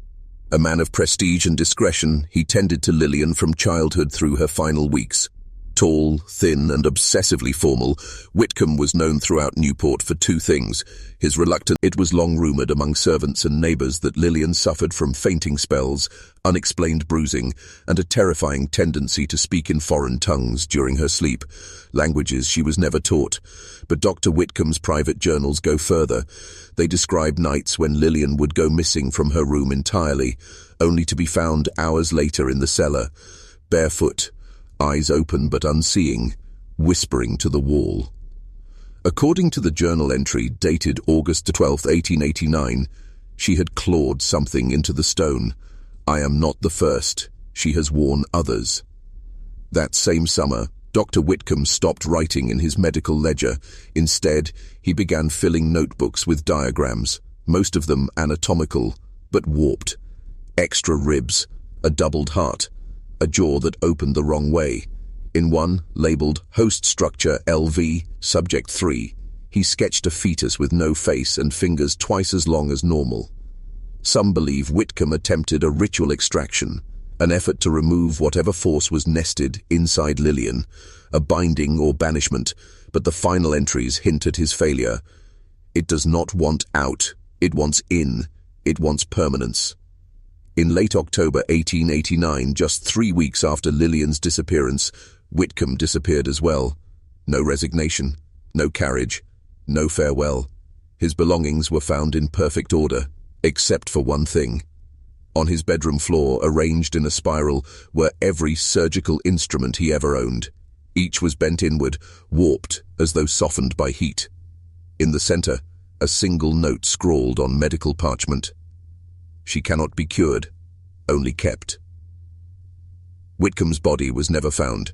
A: A man of prestige and discretion, he tended to Lillian from childhood through her final weeks. Tall, thin, and obsessively formal, Whitcomb was known throughout Newport for 2 things. His reluctance. It was long rumored among servants and neighbors that Lillian suffered from fainting spells, unexplained bruising, and a terrifying tendency to speak in foreign tongues during her sleep, languages she was never taught. But Dr. Whitcomb's private journals go further. They describe nights when Lillian would go missing from her room entirely, only to be found hours later in the cellar, barefoot, eyes open but unseeing, whispering to the wall. According to the journal entry dated August 12, 1889, she had clawed something into the stone. I am not the first. She has warned others. That same summer, Dr. Whitcomb stopped writing in his medical ledger. Instead, he began filling notebooks with diagrams, most of them anatomical, but warped. Extra ribs, a doubled heart, a jaw that opened the wrong way. In one, labeled Host Structure LV, Subject 3, he sketched a fetus with no face and fingers twice as long as normal. Some believe Whitcomb attempted a ritual extraction, an effort to remove whatever force was nested inside Lillian, a binding or banishment, but the final entries hint at his failure. It does not want out, it wants in, it wants permanence. In late October 1889, just 3 weeks after Lillian's disappearance, Whitcomb disappeared as well. No resignation, no carriage, no farewell. His belongings were found in perfect order, except for one thing. On his bedroom floor, arranged in a spiral, were every surgical instrument he ever owned. Each was bent inward, warped as though softened by heat. In the center, a single note scrawled on medical parchment. She cannot be cured, only kept. Whitcomb's body was never found,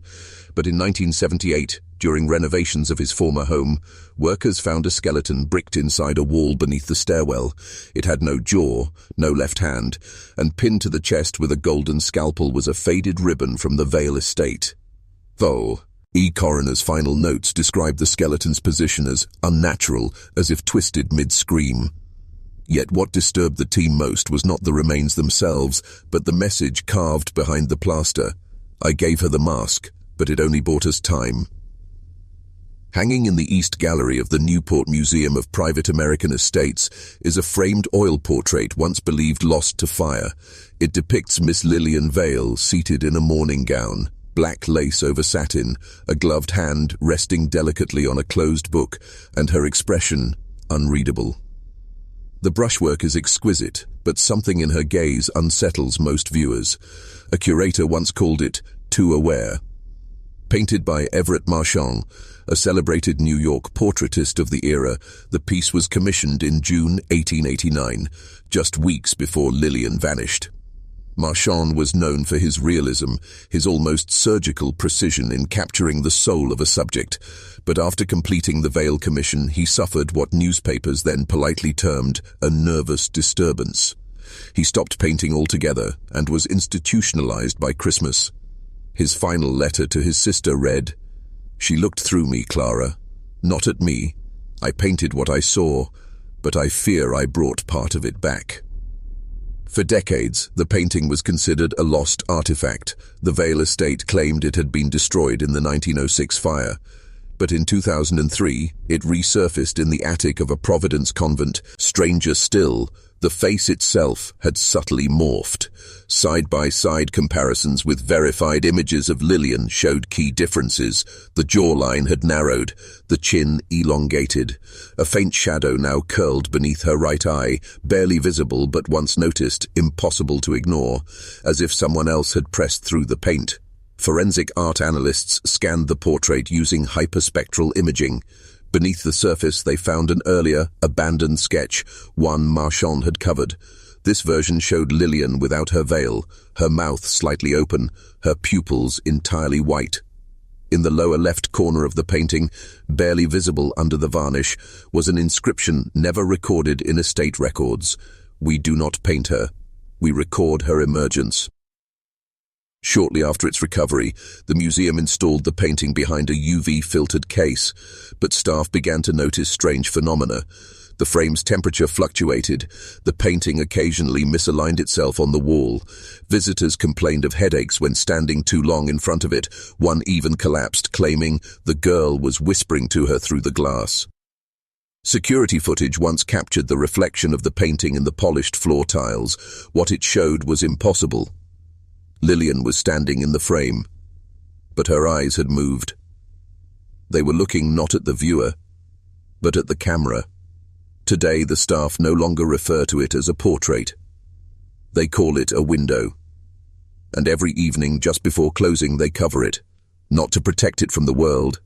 A: but in 1978, during renovations of his former home, workers found a skeleton bricked inside a wall beneath the stairwell. It had no jaw, no left hand, and pinned to the chest with a golden scalpel was a faded ribbon from the Vale estate. Though coroner's final notes described the skeleton's position as unnatural, as if twisted mid-scream. Yet what disturbed the team most was not the remains themselves, but the message carved behind the plaster. I gave her the mask, but it only bought us time. Hanging in the East Gallery of the Newport Museum of Private American Estates is a framed oil portrait once believed lost to fire. It depicts Miss Lillian Vale seated in a morning gown, black lace over satin, a gloved hand resting delicately on a closed book, and her expression unreadable. The brushwork is exquisite, but something in her gaze unsettles most viewers. A curator once called it too aware. Painted by Everett Marchand, a celebrated New York portraitist of the era, the piece was commissioned in June 1889, just weeks before Lillian vanished. Marchand was known for his realism, his almost surgical precision in capturing the soul of a subject, but after completing the Vale commission, he suffered what newspapers then politely termed a nervous disturbance. He stopped painting altogether and was institutionalized by Christmas. His final letter to his sister read, "She looked through me, Clara. Not at me. I painted what I saw, but I fear I brought part of it back." For decades, the painting was considered a lost artifact. The Vale estate claimed it had been destroyed in the 1906 fire. But in 2003, it resurfaced in the attic of a Providence convent. Stranger still, the face itself had subtly morphed. Side-by-side comparisons with verified images of Lillian showed key differences. The jawline had narrowed, the chin elongated. A faint shadow now curled beneath her right eye, barely visible but once noticed, impossible to ignore, as if someone else had pressed through the paint. Forensic art analysts scanned the portrait using hyperspectral imaging. Beneath the surface, they found an earlier, abandoned sketch, one Marchand had covered. This version showed Lillian without her veil, her mouth slightly open, her pupils entirely white. In the lower left corner of the painting, barely visible under the varnish, was an inscription never recorded in estate records. "We do not paint her. We record her emergence." Shortly after its recovery, the museum installed the painting behind a UV-filtered case, but staff began to notice strange phenomena. The frame's temperature fluctuated. The painting occasionally misaligned itself on the wall. Visitors complained of headaches when standing too long in front of it. One even collapsed, claiming the girl was whispering to her through the glass. Security footage once captured the reflection of the painting in the polished floor tiles. What it showed was impossible. Lillian was standing in the frame, but her eyes had moved. They were looking not at the viewer, but at the camera. Today, the staff no longer refer to it as a portrait. They call it a window. And every evening, just before closing, they cover it, not to protect it from the world,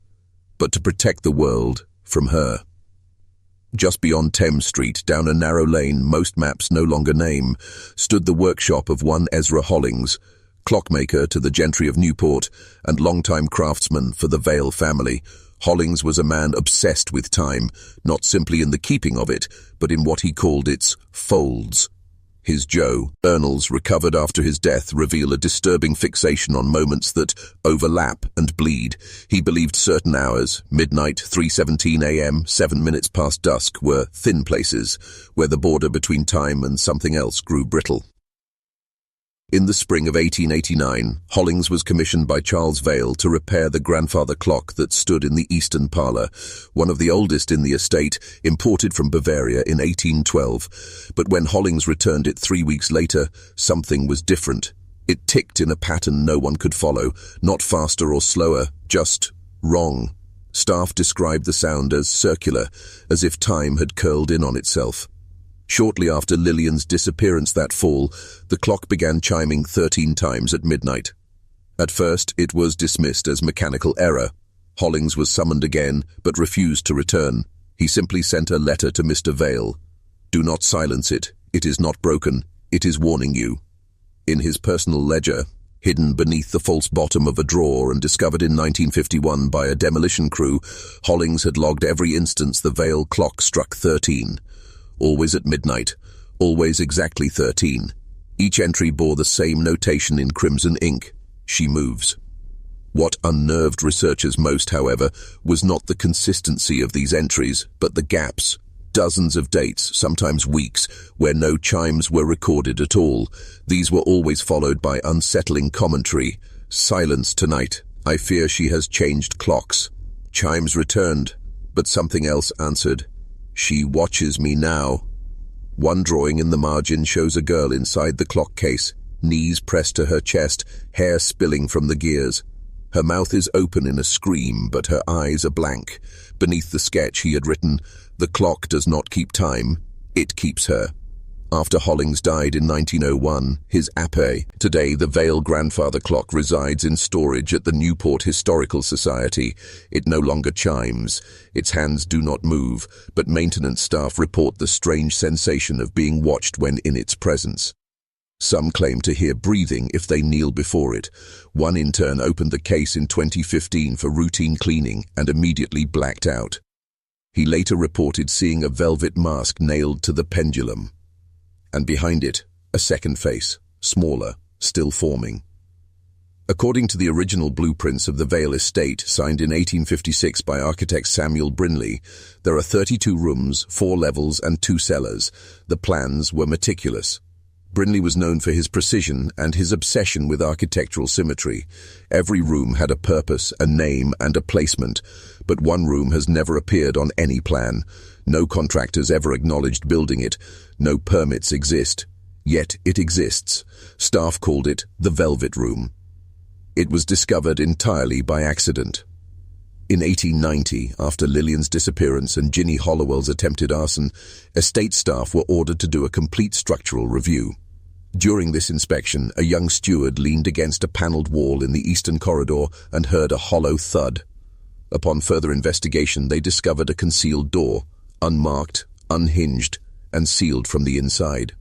A: but to protect the world from her. Just beyond Thames Street, down a narrow lane most maps no longer name, stood the workshop of one Ezra Hollings, clockmaker to the gentry of Newport and longtime craftsman for the Vale family. Hollings was a man obsessed with time, not simply in the keeping of it, but in what he called its folds. His journals recovered after his death reveal a disturbing fixation on moments that overlap and bleed. He believed certain hours, midnight, 3:17 a.m., 7 minutes past dusk, were thin places, where the border between time and something else grew brittle. In the spring of 1889, Hollings was commissioned by Charles Vale to repair the grandfather clock that stood in the eastern parlour, one of the oldest in the estate, imported from Bavaria in 1812. But when Hollings returned it 3 weeks later, something was different. It ticked in a pattern no one could follow, not faster or slower, just wrong. Staff described the sound as circular, as if time had curled in on itself. Shortly after Lillian's disappearance that fall, the clock began chiming 13 times at midnight. At first, it was dismissed as mechanical error. Hollings was summoned again, but refused to return. He simply sent a letter to Mr. Vale. "Do not silence it. It is not broken. It is warning you." In his personal ledger, Hidden beneath the false bottom of a drawer and discovered in 1951 by a demolition crew, Hollings had logged every instance the Vale clock struck 13. Always at midnight, always exactly 13. Each entry bore the same notation in crimson ink: she moves. What unnerved researchers most, however, was not the consistency of these entries, but the gaps. Dozens of dates, sometimes weeks, where no chimes were recorded at all. These were always followed by unsettling commentary. Silence tonight. I fear she has changed clocks. Chimes returned, but something else answered. She watches me now. One drawing in the margin shows a girl inside the clock case, knees pressed to her chest, hair spilling from the gears. Her mouth is open in a scream, but her eyes are blank. Beneath the sketch he had written, "The clock does not keep time, it keeps her." After Hollings died in 1901, his Ape, today the Vale grandfather clock, resides in storage at the Newport Historical Society. It no longer chimes. Its hands do not move, but maintenance staff report the strange sensation of being watched when in its presence. Some claim to hear breathing if they kneel before it. One intern opened the case in 2015 for routine cleaning and immediately blacked out. He later reported seeing a velvet mask nailed to the pendulum. And behind it, a second face, smaller, still forming. According to the original blueprints of the Vale estate, signed in 1856 by architect Samuel Brinley, there are 32 rooms, 4 levels and 2 cellars. The plans were meticulous. Brinley was known for his precision and his obsession with architectural symmetry. Every room had a purpose, a name, and a placement, but one room has never appeared on any plan. No contractors ever acknowledged building it. No permits exist. Yet it exists. Staff called it the Velvet Room. It was discovered entirely by accident. In 1890, after Lillian's disappearance and Ginny Hollowell's attempted arson, estate staff were ordered to do a complete structural review. During this inspection, a young steward leaned against a panelled wall in the eastern corridor and heard a hollow thud. Upon further investigation, they discovered a concealed door, unmarked, unhinged, and sealed from the inside.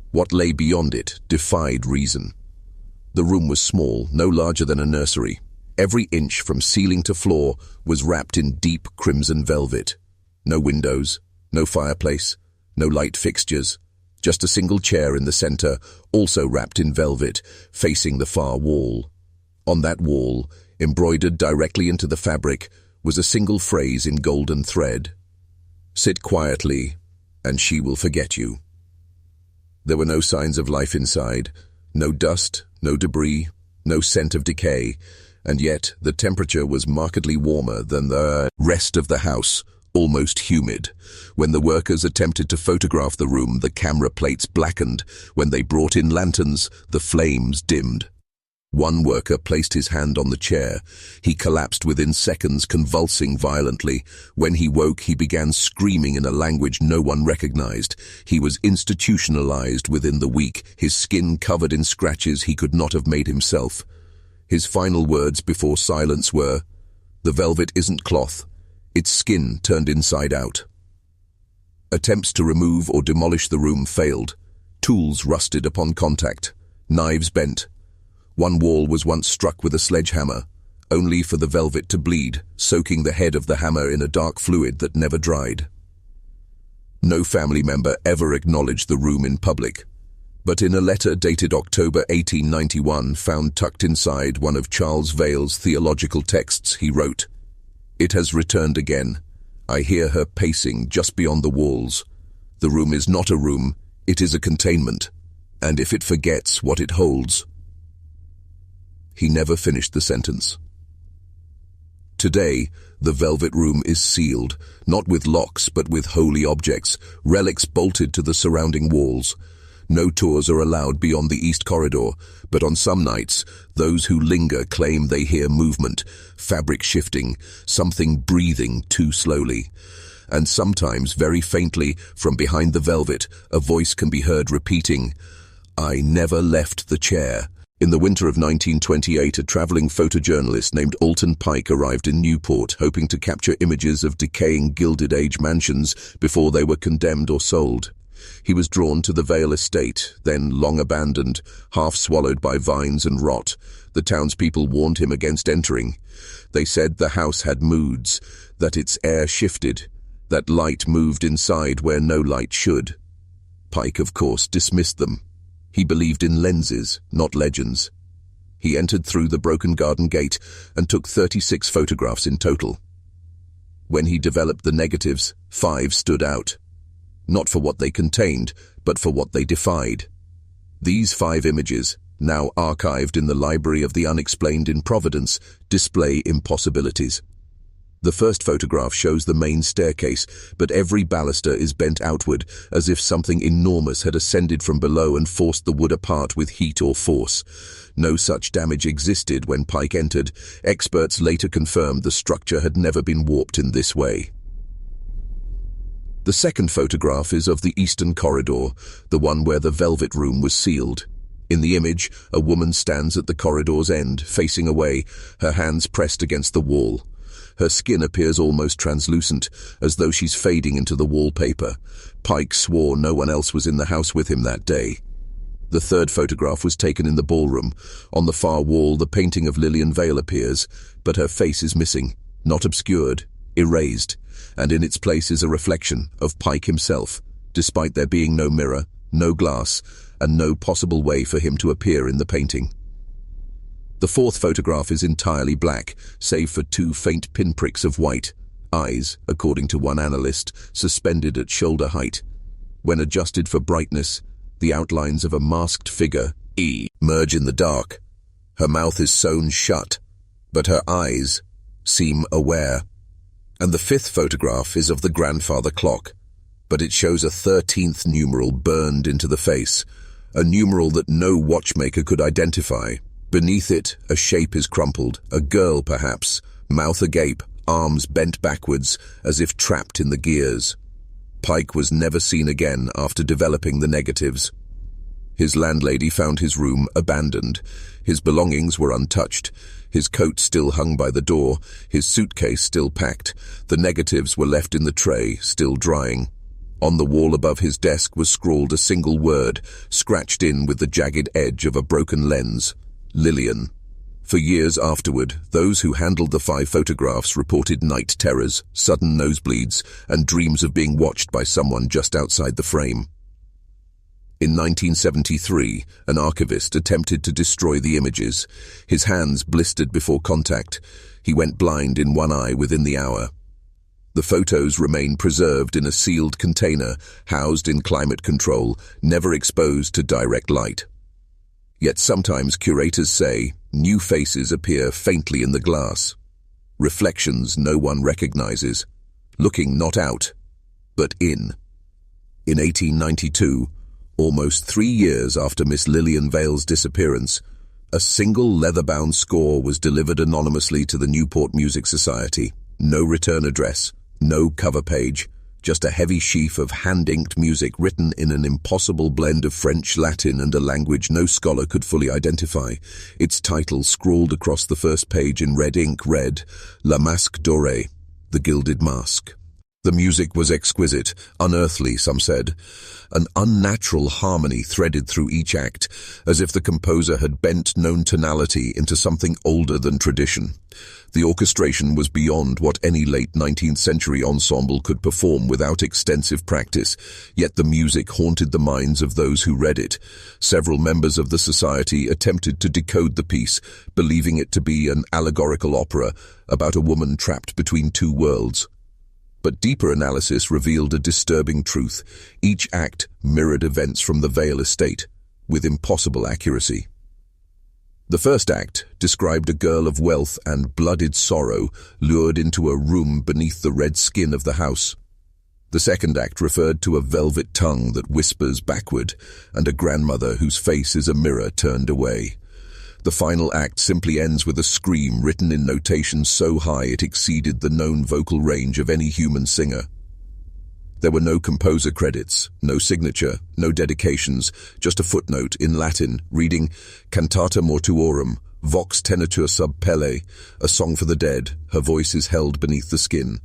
A: What lay beyond it defied reason. The room was small, no larger than a nursery. Every inch from ceiling to floor was wrapped in deep crimson velvet. No windows, no fireplace, no light fixtures. Just a single chair in the center, also wrapped in velvet, facing the far wall. On that wall, embroidered directly into the fabric, was a single phrase in golden thread. "Sit quietly, and she will forget you." There were no signs of life inside, no dust, no debris, no scent of decay, and yet the temperature was markedly warmer than the rest of the house, almost humid. When the workers attempted to photograph the room, the camera plates blackened. When they brought in lanterns, the flames dimmed. One worker placed his hand on the chair. He collapsed within seconds, convulsing violently. When he woke, he began screaming in a language no one recognized. He was institutionalized within the week, his skin covered in scratches he could not have made himself. His final words before silence were, "The velvet isn't cloth. It's skin turned inside out." Attempts to remove or demolish the room failed. Tools rusted upon contact. Knives bent. One wall was once struck with a sledgehammer, only for the velvet to bleed, soaking the head of the hammer in a dark fluid that never dried. No family member ever acknowledged the room in public, but in a letter dated October 1891, found tucked inside one of Charles Vale's theological texts, he wrote, "It has returned again. I hear her pacing just beyond the walls. The room is not a room, it is a containment, and if it forgets what it holds..." He never finished the sentence. Today, the Velvet Room is sealed, not with locks but with holy objects, relics bolted to the surrounding walls. No tours are allowed beyond the East Corridor, but on some nights, those who linger claim they hear movement, fabric shifting, something breathing too slowly. And sometimes, very faintly, from behind the velvet, a voice can be heard repeating, "I never left the chair." In the winter of 1928, a traveling photojournalist named Alton Pike arrived in Newport, hoping to capture images of decaying Gilded Age mansions before they were condemned or sold. He was drawn to the Vale estate, then long abandoned, half swallowed by vines and rot. The townspeople warned him against entering. They said the house had moods, that its air shifted, that light moved inside where no light should. Pike, of course, dismissed them. He believed in lenses, not legends. He entered through the broken garden gate and took 36 photographs in total. When he developed the negatives, 5 stood out. Not for what they contained, but for what they defied. These 5 images, now archived in the Library of the Unexplained in Providence, display impossibilities. The first photograph shows the main staircase, but every baluster is bent outward, as if something enormous had ascended from below and forced the wood apart with heat or force. No such damage existed when Pike entered. Experts later confirmed the structure had never been warped in this way. The second photograph is of the eastern corridor, the one where the velvet room was sealed. In the image, a woman stands at the corridor's end, facing away, her hands pressed against the wall. Her skin appears almost translucent, as though she's fading into the wallpaper. Pike swore no one else was in the house with him that day. The third photograph was taken in the ballroom. On the far wall, the painting of Lillian Vale appears, but her face is missing, not obscured, erased, and in its place is a reflection of Pike himself, despite there being no mirror, no glass, and no possible way for him to appear in the painting. The fourth photograph is entirely black, save for 2 faint pinpricks of white, eyes, according to one analyst, suspended at shoulder height. When adjusted for brightness, the outlines of a masked figure, merge in the dark. Her mouth is sewn shut, but her eyes seem aware. And the fifth photograph is of the grandfather clock, but it shows a 13th numeral burned into the face, a numeral that no watchmaker could identify. Beneath it, a shape is crumpled, a girl perhaps, mouth agape, arms bent backwards, as if trapped in the gears. Pike was never seen again after developing the negatives. His landlady found his room abandoned. His belongings were untouched. His coat still hung by the door, his suitcase still packed. The negatives were left in the tray, still drying. On the wall above his desk was scrawled a single word, scratched in with the jagged edge of a broken lens. Lillian. For years afterward, those who handled the 5 photographs reported night terrors, sudden nosebleeds, and dreams of being watched by someone just outside the frame. In 1973, an archivist attempted to destroy the images. His hands blistered before contact. He went blind in one eye within the hour. The photos remain preserved in a sealed container, housed in climate control, never exposed to direct light. Yet sometimes curators say new faces appear faintly in the glass. Reflections no one recognizes, looking not out, but in. In 1892, almost 3 years after Miss Lillian Vale's disappearance, a single leather-bound score was delivered anonymously to the Newport Music Society. No return address, no cover page, just a heavy sheaf of hand-inked music written in an impossible blend of French, Latin, and a language no scholar could fully identify. Its title scrawled across the first page in red ink read, La Masque Dorée, the Gilded Mask. The music was exquisite, unearthly, some said. An unnatural harmony threaded through each act, as if the composer had bent known tonality into something older than tradition. The orchestration was beyond what any late 19th century ensemble could perform without extensive practice, yet the music haunted the minds of those who read it. Several members of the society attempted to decode the piece, believing it to be an allegorical opera about a woman trapped between 2 worlds. But deeper analysis revealed a disturbing truth. Each act mirrored events from the Vale estate, with impossible accuracy. The first act described a girl of wealth and blooded sorrow lured into a room beneath the red skin of the house. The second act referred to a velvet tongue that whispers backward, and a grandmother whose face is a mirror turned away. The final act simply ends with a scream written in notation so high it exceeded the known vocal range of any human singer. There were no composer credits, no signature, no dedications, just a footnote in Latin reading Cantata Mortuorum, Vox Tenetur sub pelle, a song for the dead, her voice is held beneath the skin.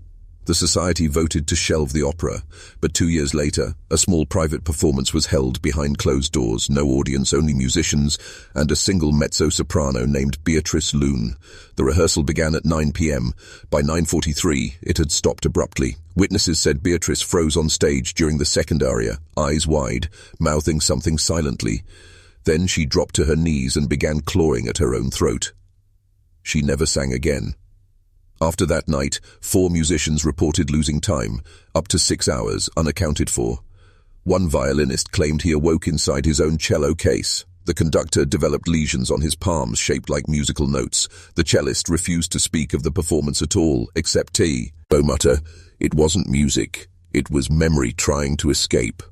A: The society voted to shelve the opera, but 2 years later, a small private performance was held behind closed doors, no audience, only musicians, and a single mezzo-soprano named Beatrice Loon. The rehearsal began at 9 p.m. By 9:43, it had stopped abruptly. Witnesses said Beatrice froze on stage during the second aria, eyes wide, mouthing something silently. Then she dropped to her knees and began clawing at her own throat. She never sang again. After that night, 4 musicians reported losing time, up to 6 hours, unaccounted for. One violinist claimed he awoke inside his own cello case. The conductor developed lesions on his palms shaped like musical notes. The cellist refused to speak of the performance at all, except T. Mutter, "It wasn't music, it was memory trying to escape."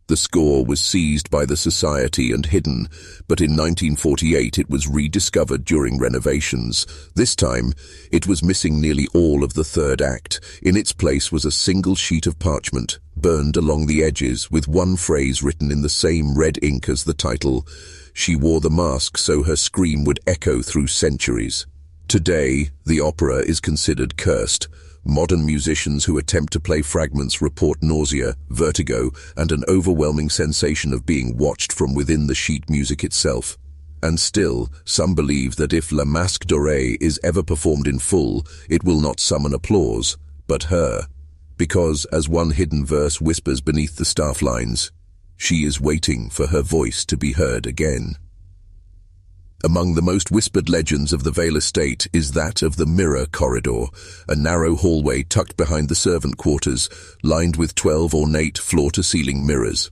A: The score was seized by the society and hidden, but in 1948 it was rediscovered during renovations. This time, it was missing nearly all of the third act. In its place was a single sheet of parchment, burned along the edges, with one phrase written in the same red ink as the title. She wore the mask so her scream would echo through centuries. Today, the opera is considered cursed. Modern musicians who attempt to play fragments report nausea, vertigo, and an overwhelming sensation of being watched from within the sheet music itself. And still, some believe that if La Masque Dorée is ever performed in full, it will not summon applause, but her. Because, as one hidden verse whispers beneath the staff lines, she is waiting for her voice to be heard again. Among the most whispered legends of the Vale estate is that of the Mirror Corridor, a narrow hallway tucked behind the servant quarters, lined with 12 ornate floor-to-ceiling mirrors.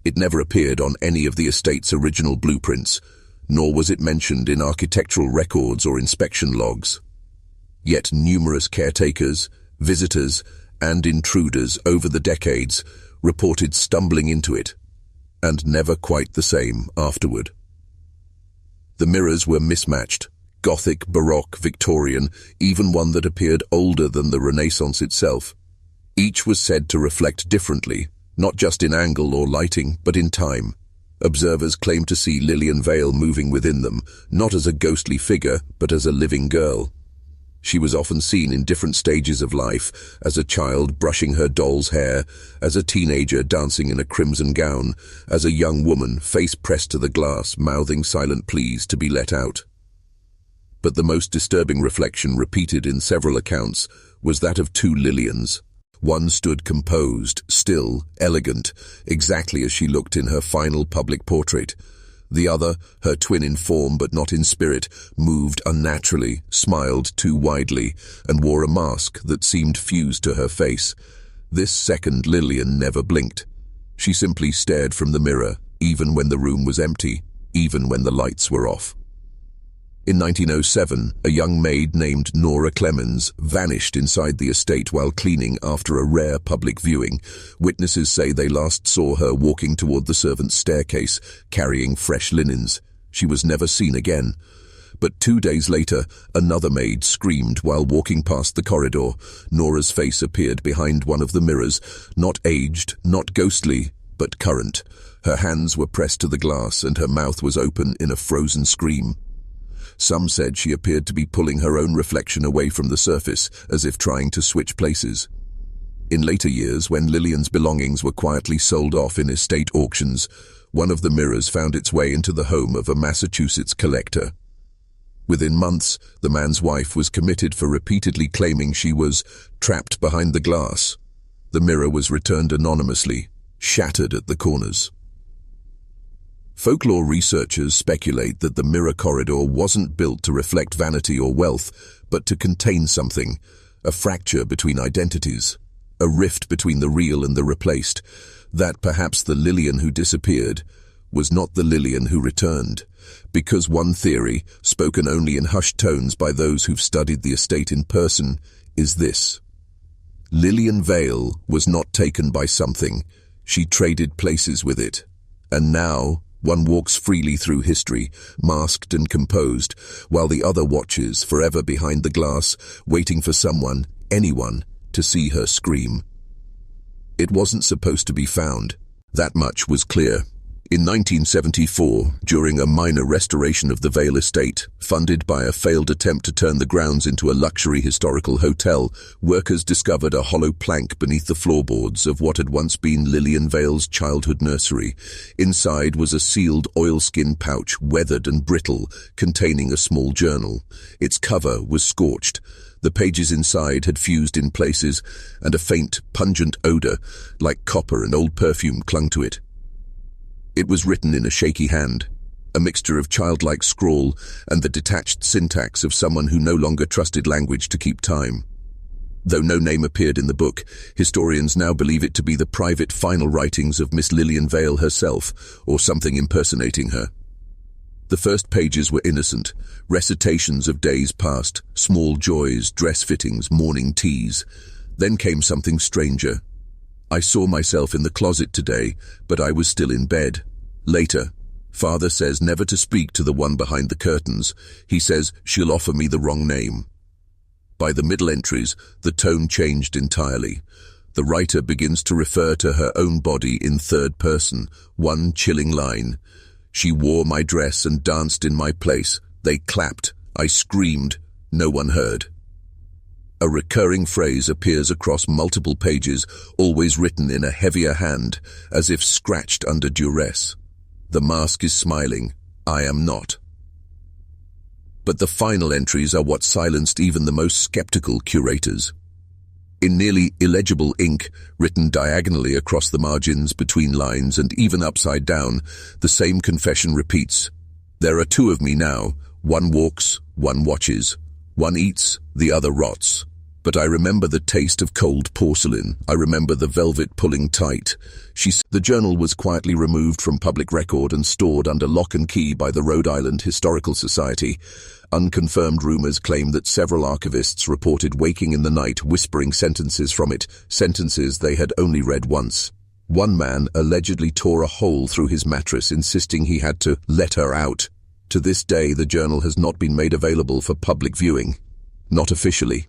A: It never appeared on any of the estate's original blueprints, nor was it mentioned in architectural records or inspection logs. Yet numerous caretakers, visitors, and intruders over the decades reported stumbling into it, and never quite the same afterward. The mirrors were mismatched, Gothic, Baroque, Victorian, even one that appeared older than the Renaissance itself. Each was said to reflect differently, not just in angle or lighting, but in time. Observers claimed to see Lillian Vale moving within them, not as a ghostly figure, but as a living girl. She was often seen in different stages of life, as a child brushing her doll's hair, as a teenager dancing in a crimson gown, as a young woman face pressed to the glass, mouthing silent pleas to be let out. But the most disturbing reflection repeated in several accounts was that of 2 Lillians. One stood composed, still, elegant, exactly as she looked in her final public portrait. The other, her twin in form but not in spirit, moved unnaturally, smiled too widely, and wore a mask that seemed fused to her face. This second Lillian never blinked. She simply stared from the mirror, even when the room was empty, even when the lights were off. In 1907, a young maid named Nora Clemens vanished inside the estate while cleaning after a rare public viewing. Witnesses say they last saw her walking toward the servants' staircase, carrying fresh linens. She was never seen again. But 2 days later, another maid screamed while walking past the corridor. Nora's face appeared behind one of the mirrors, not aged, not ghostly, but current. Her hands were pressed to the glass and her mouth was open in a frozen scream. Some said she appeared to be pulling her own reflection away from the surface, as if trying to switch places. In later years, when Lillian's belongings were quietly sold off in estate auctions, one of the mirrors found its way into the home of a Massachusetts collector. Within months, the man's wife was committed for repeatedly claiming she was trapped behind the glass. The mirror was returned anonymously, shattered at the corners. Folklore researchers speculate that the mirror corridor wasn't built to reflect vanity or wealth, but to contain something, a fracture between identities, a rift between the real and the replaced, that perhaps the Lillian who disappeared was not the Lillian who returned, because one theory, spoken only in hushed tones by those who've studied the estate in person, is this. Lillian Vale was not taken by something, she traded places with it, and now one walks freely through history, masked and composed, while the other watches, forever behind the glass, waiting for someone, anyone, to see her scream. It wasn't supposed to be found. That much was clear. In 1974, during a minor restoration of the Vale estate, funded by a failed attempt to turn the grounds into a luxury historical hotel, workers discovered a hollow plank beneath the floorboards of what had once been Lillian Vale's childhood nursery. Inside was a sealed oilskin pouch, weathered and brittle, containing a small journal. Its cover was scorched. The pages inside had fused in places, and a faint, pungent odor, like copper and old perfume, clung to it. It was written in a shaky hand, a mixture of childlike scrawl and the detached syntax of someone who no longer trusted language to keep time. Though no name appeared in the book, historians now believe it to be the private final writings of Miss Lillian Vale herself, or something impersonating her. The first pages were innocent, recitations of days past, small joys, dress fittings, morning teas. Then came something stranger. I saw myself in the closet today, but I was still in bed. Later, Father says never to speak to the one behind the curtains. He says she'll offer me the wrong name. By the middle entries, the tone changed entirely. The writer begins to refer to her own body in third person, one chilling line. She wore my dress and danced in my place. They clapped. I screamed. No one heard. A recurring phrase appears across multiple pages, always written in a heavier hand, as if scratched under duress. The mask is smiling. I am not. But the final entries are what silenced even the most skeptical curators. In nearly illegible ink, written diagonally across the margins, between lines, and even upside down, the same confession repeats. There are two of me now. One walks, one watches. One eats, the other rots. But I remember the taste of cold porcelain. I remember the velvet pulling tight. The journal was quietly removed from public record and stored under lock and key by the Rhode Island Historical Society. Unconfirmed rumors claim that several archivists reported waking in the night whispering sentences from it, sentences they had only read once. One man allegedly tore a hole through his mattress, insisting he had to let her out. To this day, the journal has not been made available for public viewing. Not officially.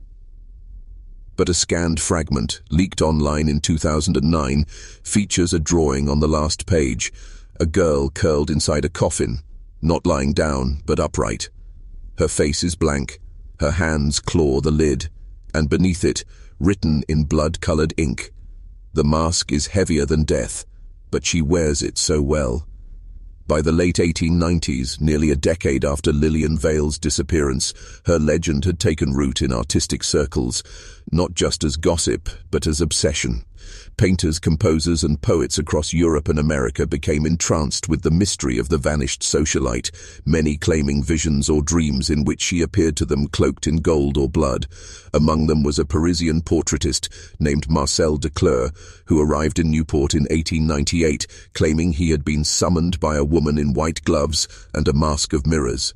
A: But a scanned fragment, leaked online in 2009, features a drawing on the last page. A girl curled inside a coffin, not lying down, but upright. Her face is blank, her hands claw the lid, and beneath it, written in blood-colored ink, the mask is heavier than death, but she wears it so well. By the late 1890s, nearly a decade after Lillian Vale's disappearance, her legend had taken root in artistic circles, not just as gossip, but as obsession. Painters, composers, and poets across Europe and America became entranced with the mystery of the vanished socialite, many claiming visions or dreams in which she appeared to them cloaked in gold or blood. Among them was a Parisian portraitist named Marcel Duclerc, who arrived in Newport in 1898, claiming he had been summoned by a woman in white gloves and a mask of mirrors.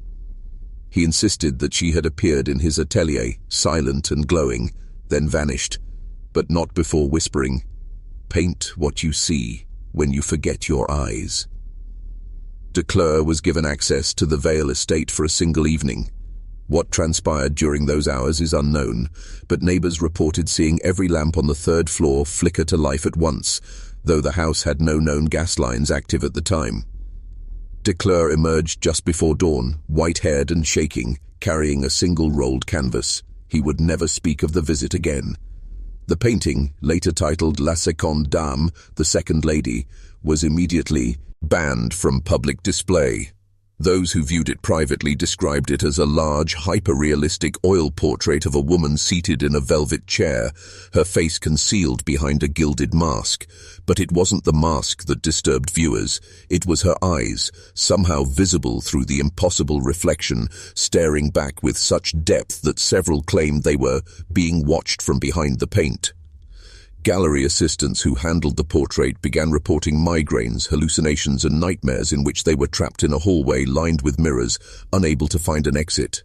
A: He insisted that she had appeared in his atelier, silent and glowing, then vanished, but not before whispering, "Paint what you see when you forget your eyes." Duclerc was given access to the Vale estate for a single evening. What transpired during those hours is unknown, but neighbors reported seeing every lamp on the third floor flicker to life at once, though the house had no known gas lines active at the time. Duclerc emerged just before dawn, white-haired and shaking, carrying a single rolled canvas. He would never speak of the visit again. The painting, later titled La Seconde Dame, the Second Lady, was immediately banned from public display. Those who viewed it privately described it as a large, hyper-realistic oil portrait of a woman seated in a velvet chair, her face concealed behind a gilded mask. But it wasn't the mask that disturbed viewers. It was her eyes, somehow visible through the impossible reflection, staring back with such depth that several claimed they were being watched from behind the paint. Gallery assistants who handled the portrait began reporting migraines, hallucinations, and nightmares in which they were trapped in a hallway lined with mirrors, unable to find an exit.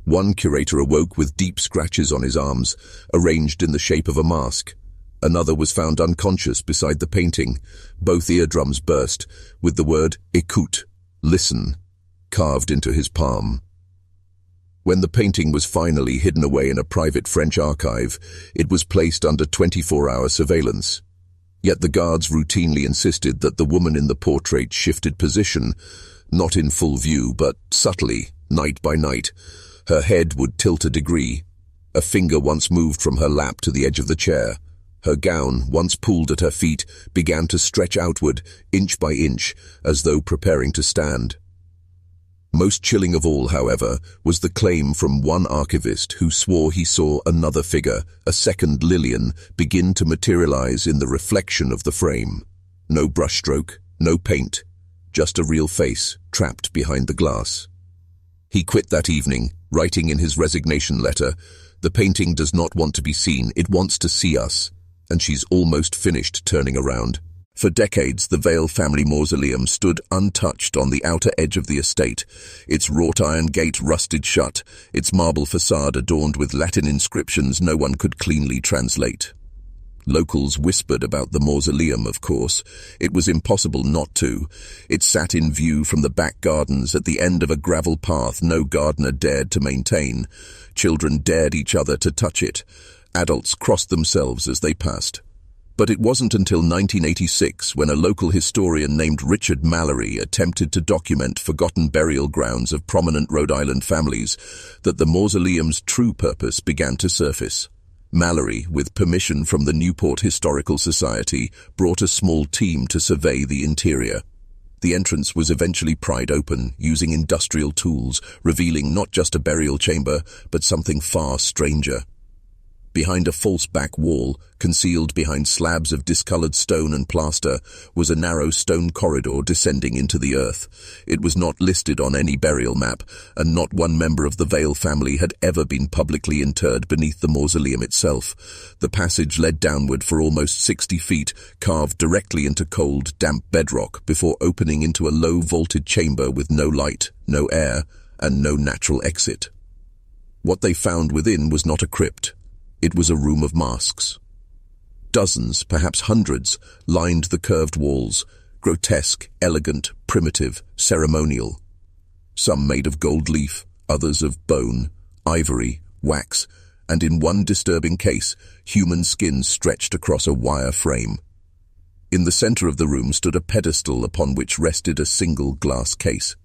A: One curator awoke with deep scratches on his arms, arranged in the shape of a mask. Another was found unconscious beside the painting. Both eardrums burst, with the word "écoute," listen, carved into his palm. When the painting was finally hidden away in a private French archive, it was placed under 24-hour surveillance. Yet the guards routinely insisted that the woman in the portrait shifted position, not in full view, but subtly, night by night. Her head would tilt a degree. A finger once moved from her lap to the edge of the chair. Her gown, once pulled at her feet, began to stretch outward, inch by inch, as though preparing to stand. Most chilling of all, however, was the claim from one archivist who swore he saw another figure, a second Lillian, begin to materialize in the reflection of the frame. No brushstroke, no paint, just a real face trapped behind the glass. He quit that evening, writing in his resignation letter, "The painting does not want to be seen, it wants to see us," and she's almost finished turning around. For decades, the Vale family mausoleum stood untouched on the outer edge of the estate, its wrought iron gate rusted shut, its marble facade adorned with Latin inscriptions no one could cleanly translate. Locals whispered about the mausoleum, of course. It was impossible not to. It sat in view from the back gardens at the end of a gravel path no gardener dared to maintain. Children dared each other to touch it. Adults crossed themselves as they passed. But it wasn't until 1986, when a local historian named Richard Mallory attempted to document forgotten burial grounds of prominent Rhode Island families, that the mausoleum's true purpose began to surface. Mallory, with permission from the Newport Historical Society, brought a small team to survey the interior. The entrance was eventually pried open, using industrial tools, revealing not just a burial chamber, but something far stranger. Behind a false back wall, concealed behind slabs of discolored stone and plaster, was a narrow stone corridor descending into the earth. It was not listed on any burial map, and not one member of the Vale family had ever been publicly interred beneath the mausoleum itself. The passage led downward for almost 60 feet, carved directly into cold, damp bedrock, before opening into a low vaulted chamber with no light, no air, and no natural exit. What they found within was not a crypt. It was a room of masks. Dozens, perhaps hundreds, lined the curved walls, grotesque, elegant, primitive, ceremonial. Some made of gold leaf, others of bone, ivory, wax, and in one disturbing case, human skin stretched across a wire frame. In the center of the room stood a pedestal upon which rested a single glass case.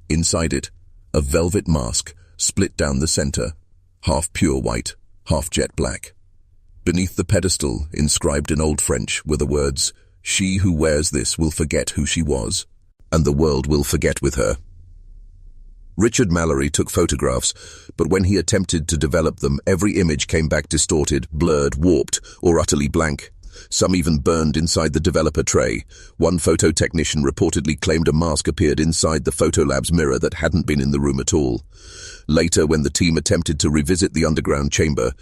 A: Inside it, a velvet mask split down the center, half pure white, half jet black. Beneath the pedestal, inscribed in Old French, were the words, "She who wears this will forget who she was, and the world will forget with her." Richard Mallory took photographs, but when he attempted to develop them, every image came back distorted, blurred, warped, or utterly blank. Some even burned inside the developer tray. One photo technician reportedly claimed a mask appeared inside the Photolab's mirror that hadn't been in the room at all. Later, when the team attempted to revisit the underground chamber,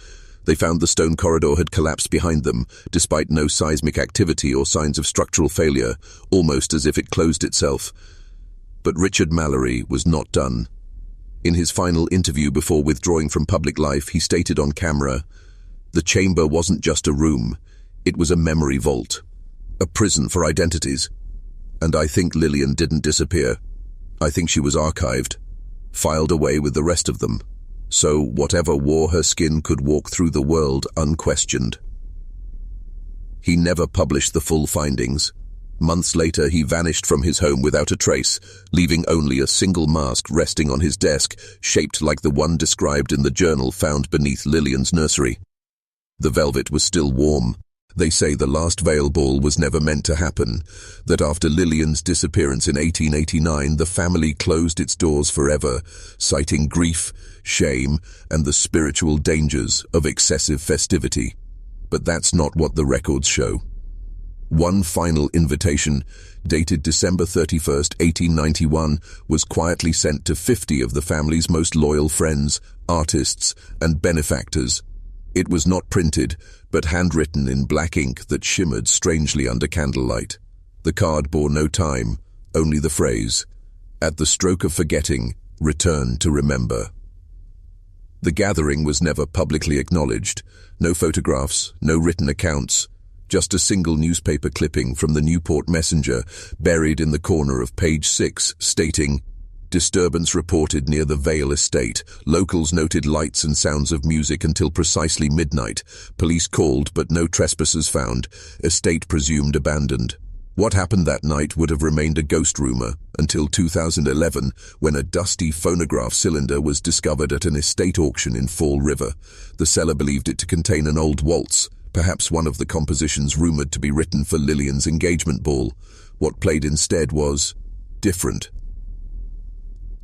A: they found the stone corridor had collapsed behind them, despite no seismic activity or signs of structural failure, almost as if it closed itself. But Richard Mallory was not done. In his final interview before withdrawing from public life, he stated on camera, "The chamber wasn't just a room. It was a memory vault, a prison for identities. And I think Lillian didn't disappear. I think she was archived, filed away with the rest of them. So whatever wore her skin could walk through the world unquestioned." He never published the full findings. Months later, he vanished from his home without a trace, leaving only a single mask resting on his desk, shaped like the one described in the journal found beneath Lillian's nursery. The velvet was still warm. They say the last Vale ball was never meant to happen, that after Lillian's disappearance in 1889, the family closed its doors forever, citing grief, shame, and the spiritual dangers of excessive festivity. But that's not what the records show. One final invitation, dated December 31st, 1891, was quietly sent to 50 of the family's most loyal friends, artists, and benefactors. It was not printed, but handwritten in black ink that shimmered strangely under candlelight. The card bore no time, only the phrase, "At the stroke of forgetting, return to remember." The gathering was never publicly acknowledged. No photographs, no written accounts, just a single newspaper clipping from the Newport Messenger, buried in the corner of page 6, stating, Disturbance reported near the Vale estate. Locals noted lights and sounds of music until precisely midnight. Police called, but no trespassers found. Estate presumed abandoned. What happened that night would have remained a ghost rumor until 2011, when a dusty phonograph cylinder was discovered at an estate auction in Fall River. The seller believed it to contain an old waltz, perhaps one of the compositions rumored to be written for Lillian's engagement ball. What played instead was different.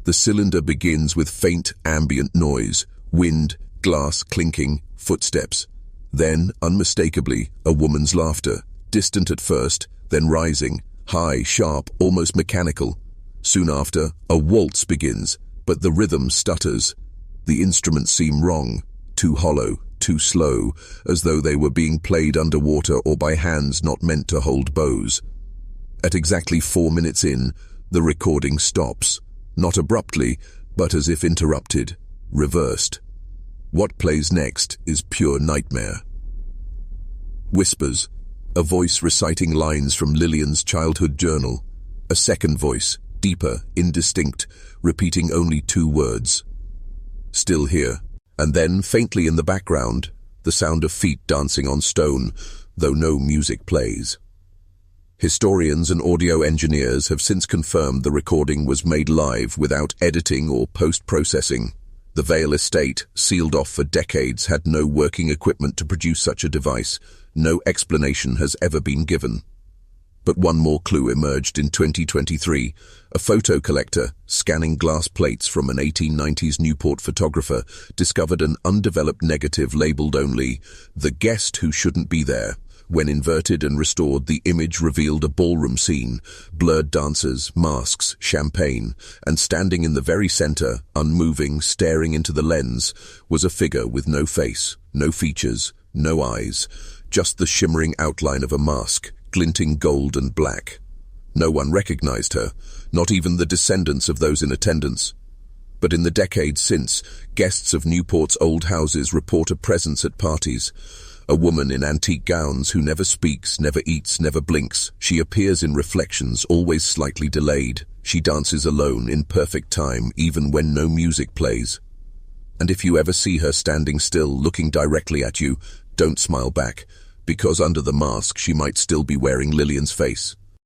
A: The cylinder begins with faint ambient noise, wind, glass clinking, footsteps. Then, unmistakably, a woman's laughter, distant at first, then rising, high, sharp, almost mechanical. Soon after, a waltz begins, but the rhythm stutters. The instruments seem wrong, too hollow, too slow, as though they were being played underwater or by hands not meant to hold bows. At exactly 4 minutes in, the recording stops. Not abruptly, but as if interrupted, reversed. What plays next is pure nightmare. Whispers, a voice reciting lines from Lillian's childhood journal. A second voice, deeper, indistinct, repeating only 2 words. Still here. And then, faintly in the background, the sound of feet dancing on stone, though no music plays. Historians and audio engineers have since confirmed the recording was made live without editing or post-processing. The Vale estate, sealed off for decades, had no working equipment to produce such a device. No explanation has ever been given. But one more clue emerged in 2023. A photo collector, scanning glass plates from an 1890s Newport photographer, discovered an undeveloped negative labeled only, "The guest who shouldn't be there." When inverted and restored, the image revealed a ballroom scene, blurred dancers, masks, champagne, and standing in the very center, unmoving, staring into the lens, was a figure with no face, no features, no eyes, just the shimmering outline of a mask, glinting gold and black. No one recognized her, not even the descendants of those in attendance. But in the decades since, guests of Newport's old houses report a presence at parties. A woman in antique gowns who never speaks, never eats, never blinks. She appears in reflections, always slightly delayed. She dances alone, in perfect time, even when no music plays. And if you ever see her standing still, looking directly at you, don't smile back, because under the mask she might still be wearing Lillian's face.